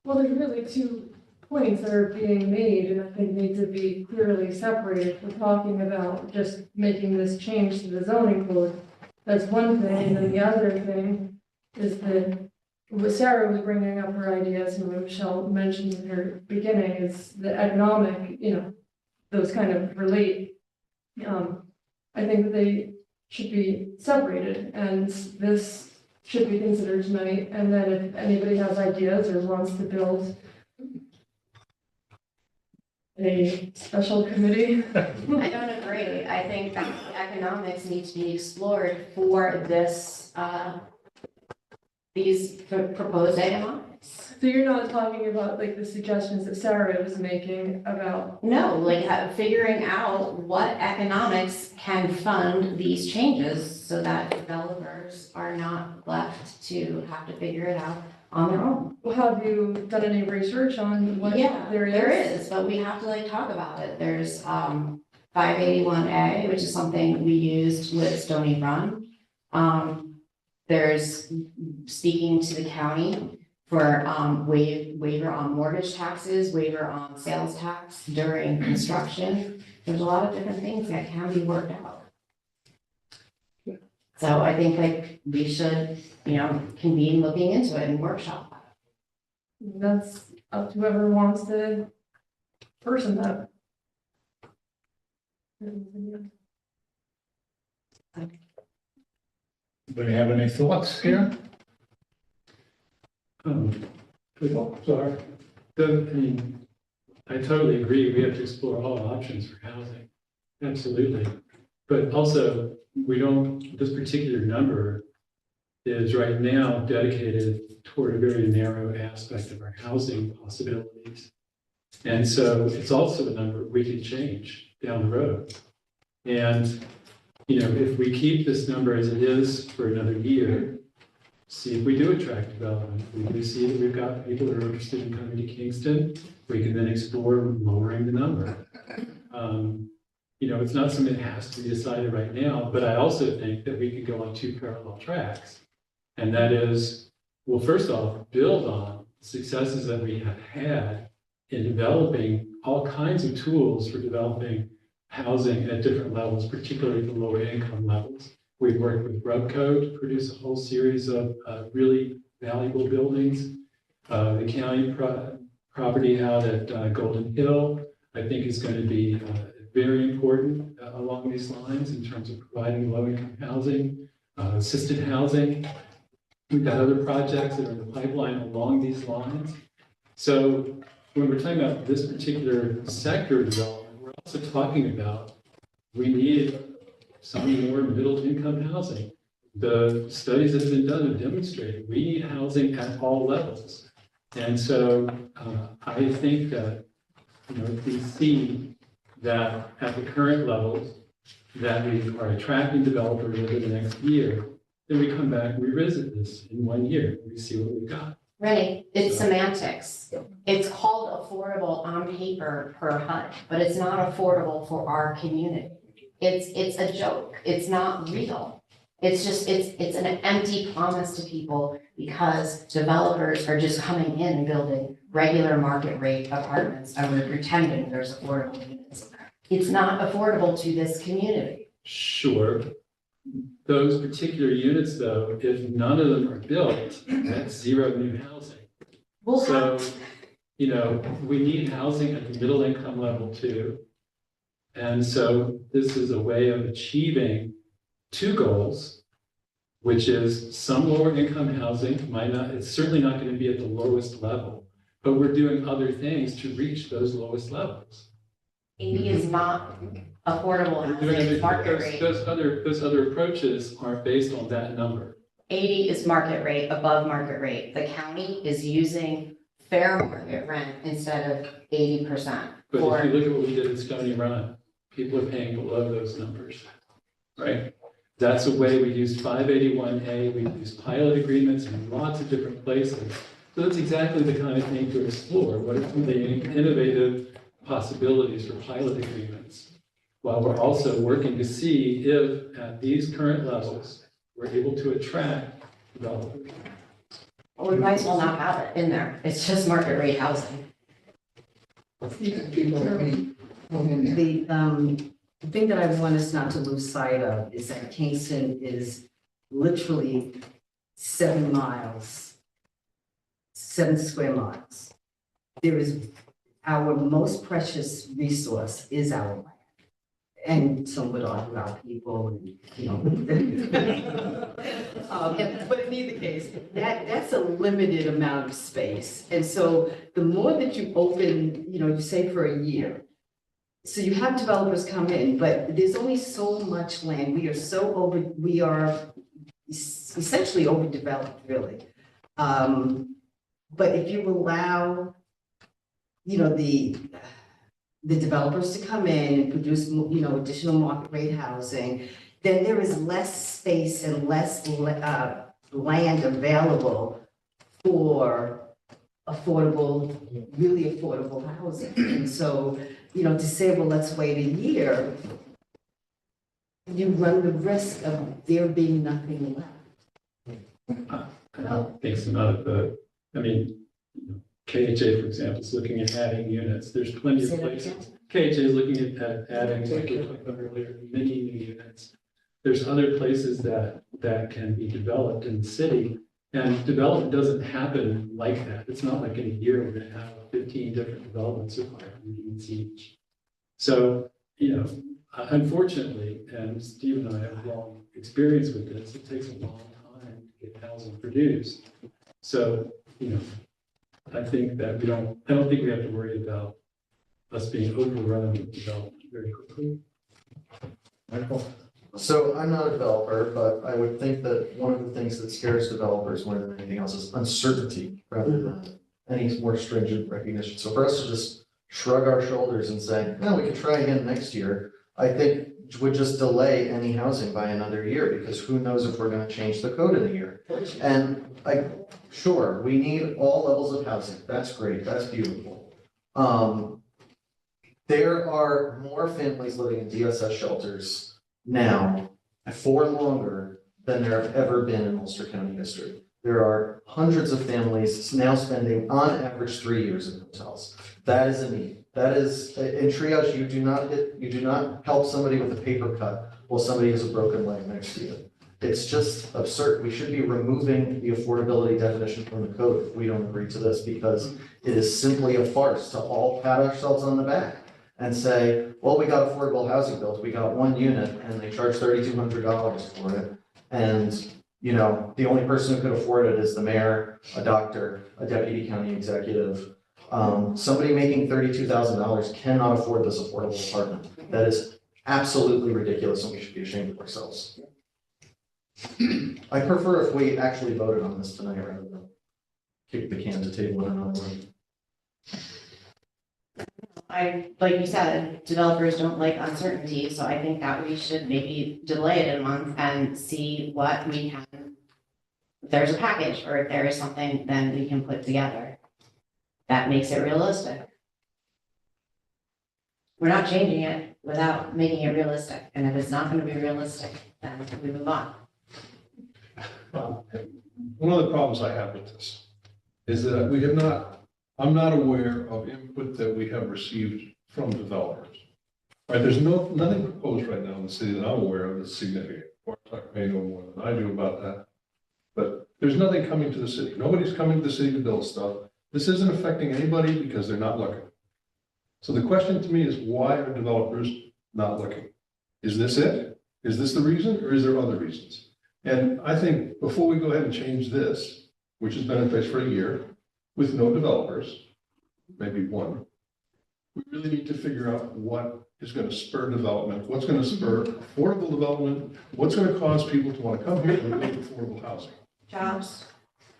Well, there's really 2 points that are being made, and I think need to be clearly separated. We're talking about just making this change to the zoning code. That's one thing, and then the other thing is that what Sarah was bringing up her ideas, and what Michelle mentioned in her beginning, is the economic, those kind of relate. I think that they should be separated, and this should be considered tonight. And then if anybody has ideas or wants to build a special committee. I don't agree. I think that the economics need to be explored for this, these proposed economics. So you're not talking about like the suggestions that Sarah was making about, No, like figuring out what economics can fund these changes so that developers are not left to have to figure it out on their own. have you done any research on what Yeah, there is? there is, but we have to like talk about it. There's 581A, which is something we used with Stony Run. There's speaking to the county for waiver on mortgage taxes, waiver on sales tax during construction. There's a lot of different things that can be worked out. So I think like we should, convene looking into it and workshop that. That's up to whoever wants to person that. Anybody have any thoughts here? Sorry. I totally agree. We have to explore all options for housing. Absolutely. But also, this particular number is right now dedicated toward a very narrow aspect of our housing possibilities. And so it's also a number we can change down the road. And, if we keep this number as it is for another year, see if we do attract development. If we do see that we've got people that are interested in coming to Kingston, we can then explore lowering the number. It's not something that has to be decided right now, but I also think that we could go on two parallel tracks. And that is, well, first off, build on successes that we have had in developing all kinds of tools for developing housing at different levels, particularly the lower income levels. We've worked with Rubco to produce a whole series of really valuable buildings. The county property out at Golden Hill, I think, is going to be very important along these lines in terms of providing low-income housing, assisted housing. We've got other projects that are in the pipeline along these lines. So when we're talking about this particular sector development, we're also talking about we need some more middle-income housing. The studies that have been done have demonstrated we need housing at all levels. And so I think that, if we see that at the current levels that we are attracting developers over the next year, then we come back and revisit this in 1 year. We see what we've got. Rennie, it's semantics. It's called affordable on paper per HUD, but it's not affordable for our community. It's a joke. It's not real. It's just, it's an empty promise to people because developers are just coming in and building regular market rate apartments and we're pretending there's affordable units. It's not affordable to this community. Sure. Those particular units, though, if none of them are built, that's zero new housing. We'll So, have, we need housing at the middle income level too. And so this is a way of achieving two goals, which is some lower income housing it's certainly not going to be at the lowest level, but we're doing other things to reach those lowest levels. 80 is not affordable We're housing, doing it's other- market rate. those other approaches aren't based on that number. 80 is market rate, above market rate. The county is using fair market rent instead of 80%. But for- if you look at what we did in Stony Run, people are paying below those numbers, right? That's a way we used 581A, we used pilot agreements in lots of different places. So that's exactly the kind of thing to explore. What are some of the innovative possibilities for pilot agreements? While we're also working to see if at these current levels, we're able to attract developers. Well, we might as well not have it in there. It's just market rate housing. The thing that I want us not to lose sight of is that Kingston is literally 7 miles, 7 square miles. There is, our most precious resource is our land. And some would argue about people, and, you know. But in either case, that's a limited amount of space. And so the more that you open, you know, you say for a year. So you have developers come in, but there's only so much land. We are essentially overdeveloped, really. But if you allow, you know, the developers to come in and produce, you know, additional market rate housing, then there is less space and less land available for affordable, really affordable housing. And so, you know, to say, well, let's wait a year, you run the risk of there being nothing left. I don't think so, not at the, I mean, KHA, for example, is looking at adding units. There's plenty of Say that places. again? KHA is looking at adding, like we talked about earlier, many new units. There's other places that can be developed in the city, and development doesn't happen like that. It's not like in a year we're gonna have 15 different developments with 500 units each. So, you know, unfortunately, and Steve and I have long experience with this, it takes a long time to get housing produced. So, you know, I think that I don't think we have to worry about us being overrun with development very quickly. Michael? So I'm not a developer, but I would think that one of the things that scares developers more than anything else is uncertainty rather than any more stringent recognition. So for us to just shrug our shoulders and say, no, we can try again next year, I think would just delay any housing by another year, because who knows if we're gonna change the code in a year. And sure, we need all levels of housing. That's great, that's beautiful. There are more families living in DSS shelters now for longer than there have ever been in Ulster County history. There are hundreds of families now spending on average 3 years in hotels. That is a need. That is, in triage, you do not help somebody with a paper cut while somebody has a broken leg next to you. It's just absurd. We should be removing the affordability definition from the code if we don't agree to this, because it is simply a farce to all pat ourselves on the back and say, well, we got affordable housing built, we got one unit and they charge $3,200 for it. And, you know, the only person who could afford it is the mayor, a doctor, a deputy county executive. Somebody making $32,000 cannot afford this affordable apartment. That is absolutely ridiculous, and we should be ashamed of ourselves. I prefer if we actually voted on this tonight rather than kick the can to table in another room. Like you said, developers don't like uncertainty, so I think that we should maybe delay it a month and see what we can. If there's a package, or if there is something, then we can put together that makes it realistic. We're not changing it without making it realistic, and if it's not gonna be realistic, then we move on. One of the problems I have with this is that I'm not aware of input that we have received from developers. Right, there's nothing proposed right now in the city that I'm aware of that's significant. Mark may know more than I do about that. But there's nothing coming to the city. Nobody's coming to the city to build stuff. This isn't affecting anybody because they're not looking. So the question to me is, why are developers not looking? Is this it? Is this the reason, or is there other reasons? And I think before we go ahead and change this, which has been in place for a year, with no developers, maybe one, we really need to figure out what is going to spur development, what's going to spur affordable development, what's going to cause people to want to come here and build affordable housing. Jobs.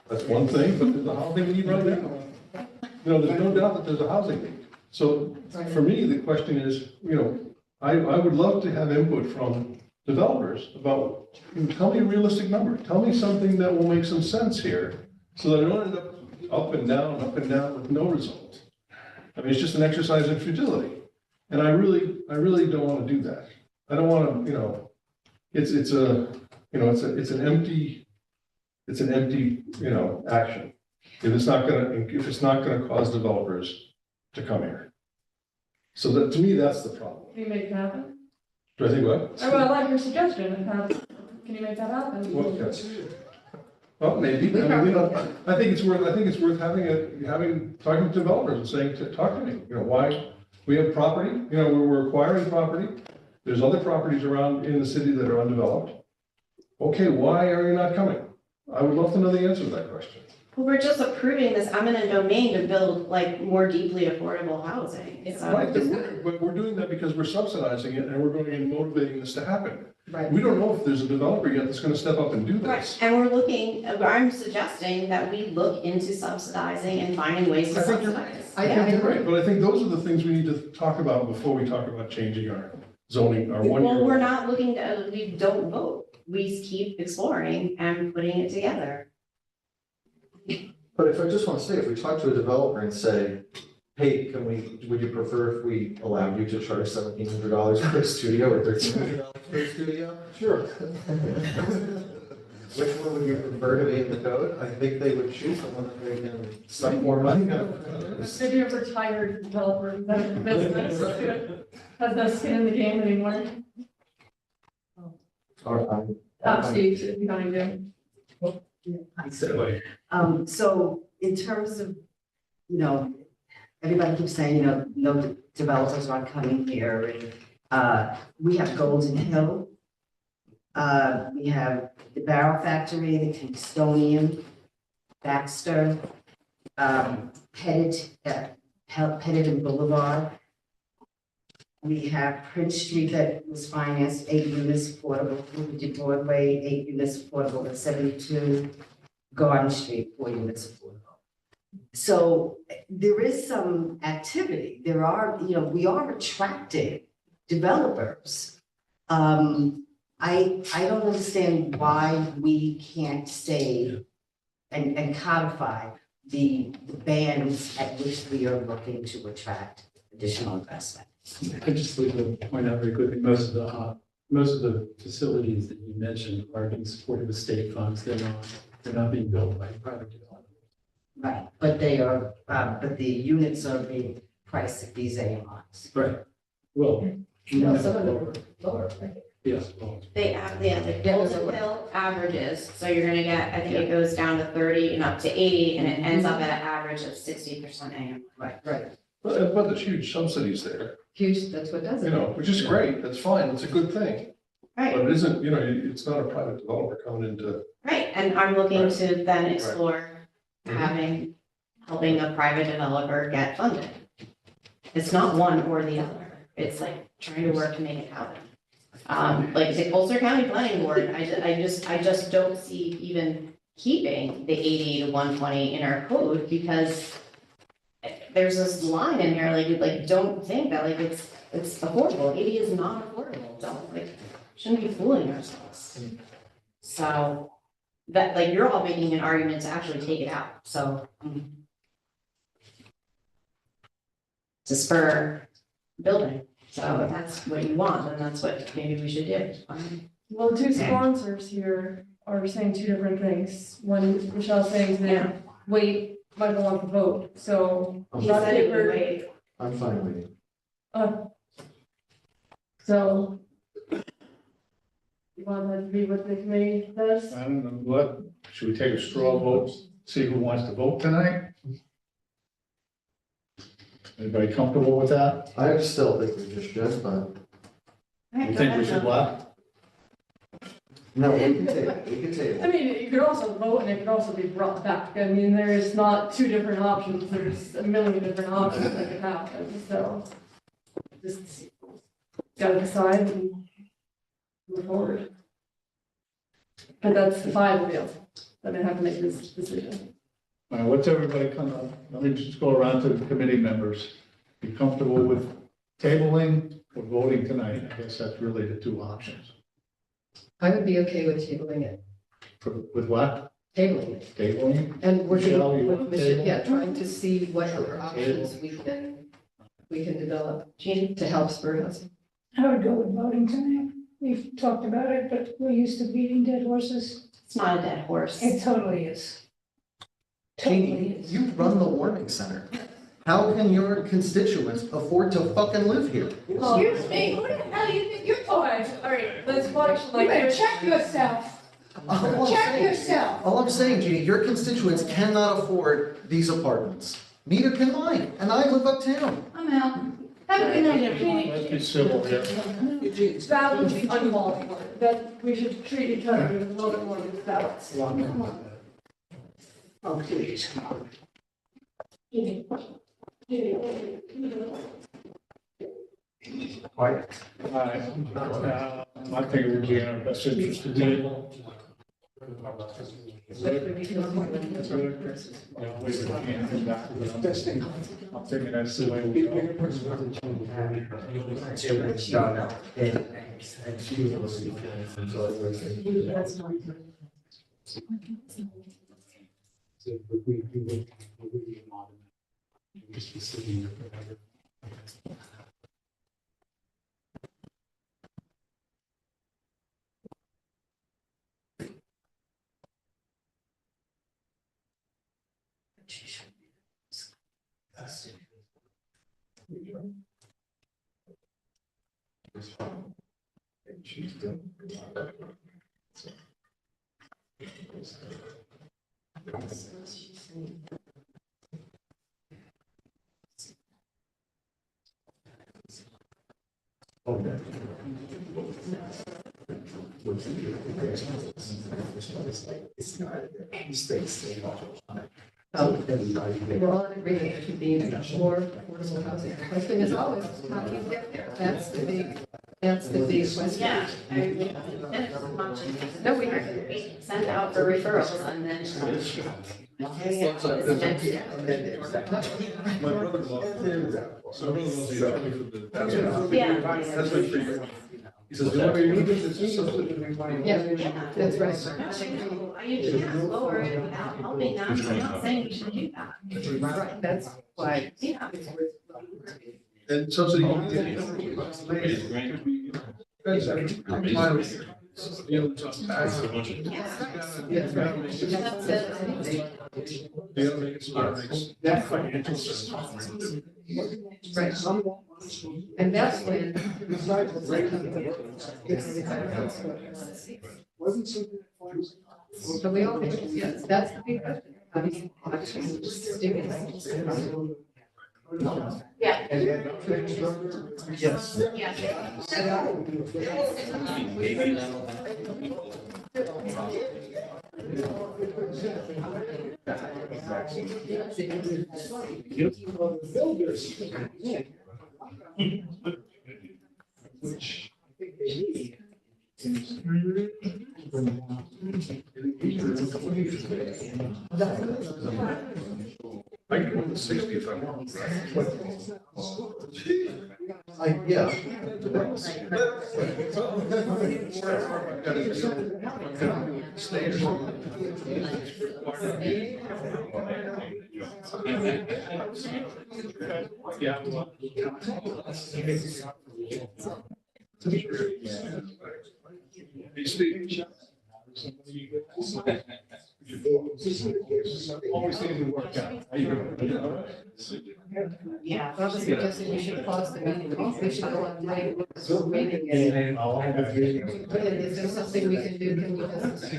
That's one thing, but there's a housing need right now. You know, there's no doubt that there's a housing need. So for me, the question is, you know, I would love to have input from developers about, tell me a realistic number. Tell me something that will make some sense here so that I don't end up and down with no result. I mean, it's just an exercise in futility. And I really don't want to do that. I don't want to, you know, it's an empty, you know, action. If it's not gonna cause developers to come here. So that, to me, that's the problem. Can you make it happen? Do I think what? I like your suggestion, can you make that happen? Well, yes. Well, maybe. I think it's worth talking to developers and saying, talk to me. You know, why we have property. You know, we're acquiring property. There's other properties around in the city that are undeveloped. Okay, why are you not coming? I would love to know the answer to that question. Well, we're just approving this eminent domain to build like more deeply affordable housing. So- Right, but we're doing that because we're subsidizing it and we're going and motivating this to happen. Right. We don't know if there's a developer yet that's gonna step up and do Right, this. and we're looking, I'm suggesting that we look into subsidizing and finding ways to I think you're subsidize. I Yeah. think Right, but I think those are the things we need to talk about before we talk about changing our zoning, our one-year. Well, we're not looking to, we don't vote. We keep exploring and putting it together. But if I just want to say, if we talk to a developer and say, hey, would you prefer if we allowed you to charge $1,700 for a studio or $1,300 for a studio? Sure. Which one would you prefer to be in the code? I think they would choose the one that they can suck more money out of. Maybe a retired developer that has a business, has no skin in the game anymore. Steve, if you want to do. So in terms of, everybody keeps saying, no developers aren't coming here, and, we have Golden Hill. We have the Barrel Factory, the Kingstonian, Baxter, Pettit and Boulevard. We have Prince Street that was financed, 8 units affordable, we did Broadway, 8 units affordable, and 72 Garden Street, 4 units affordable. So there is some activity. There are, we are attracting developers. I don't understand why we can't say and codify the bands at which we are looking to attract additional investment. I just like to point out very quickly, most of the facilities that you mentioned are being supported with state funds. They're not being built by private developers. Right, but they are, but the units are being priced at these AMIs. Right. Well. No, some of them are lower, right? Yes, well, They have, the Yeah, there's a Golden way. Hill averages, so you're gonna get, I think it goes down to 30 and up to 80, and it ends up at an average of 60% AM. Right. But there's huge subsidies there, Huge, that's what does it. which is great, that's fine, it's a good thing. Right, But it isn't, it's not a private developer coming into, right, and I'm looking Right. to then explore helping a private developer get funded. It's not one or the other, it's like trying to work to make it happen. Like say Ulster County Planning Board, I just don't see even keeping the 80 to 120 in our code, because there's this line in here, like don't think that like it's affordable. 80 is not affordable. Don't shouldn't be fooling ourselves. So that you're all making an argument to actually take it out. So to spur building. So if that's what you want, then that's what maybe we should do. Well, two sponsors here are saying two different things. One, Michelle's saying to wait, Michael wants to vote, so. He said it would wait. I'm fine with it. So. You want that to be what the committee does? I don't know, what, should we take a straw vote, see who wants to vote tonight? Anybody comfortable with that? I still think we just should, but You think we should what? no, we can table. I mean, you could also vote and it could also be brought back. I mean, there's not two different options. There's a million different options that could happen, so. Just gotta decide and move forward. But that's the five of you that may have to make this decision. All right, what's everybody come up? Let me just go around to the committee members. You comfortable with tabling or voting tonight? I guess that's really the two options. I would be okay with tabling it, With what? tabling it. Tabling? And working Michelle, you with want Michelle, table? yeah, trying to see what Sure, other options we can develop Jean? to help spur housing. I would go with voting tonight. We've talked about it, but we're used to beating dead horses. It's not a dead horse. It totally is. Totally Katie, is. you run the warming center. How can your constituents afford to fucking live here? Excuse me, who the hell do you think you're talking to? All right, let's watch You better check yourself. Check yourself. All I'm saying, Jeannie, your constituents cannot afford these apartments. Neither can mine, and I live uptown. I'm out. Have a good night, everyone. Let's be civil here. that would be uncalled for, that we should treat each other with a little bit more respect. Oh, please, come on. Quiet. I think it would be in our best interest to do. I'm thinking that's the way we go. Just be sitting there forever. We're all in agreement, there should be more affordable housing. The question is always, how do you get there? That's the big question. Yeah, I agree. And it's as much as. No, we haven't. We send out for referrals and then. My brother-in-law, so my brother-in-law's the attorney for the, that's Yeah. that's been for years. He says, the only way you do this is something. Yeah, that's right. You can't lower it without helping them. I'm not saying we should do that. Right, that's why. Yeah. And subsidy. You know, just tax. You gotta make it smart, makes That financial system. Right. And that's when. Wasn't something. So we all, yes, that's the big question. How do you actually stimulate? Yeah. Yes. Which I think they need. I can go to 60 if I want. Yeah. Hey, Steve. Always seems to work out. How you doing? Yeah. I was suggesting we should pause the meeting. We should go on break. Zoom meeting. Is there something we can do? Can we just?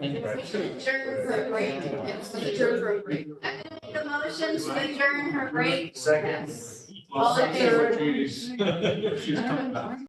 Adjourn for a break. Yes, adjourn for a break. I'm gonna make a motion to adjourn her break. Second. All in favor? She's coming back.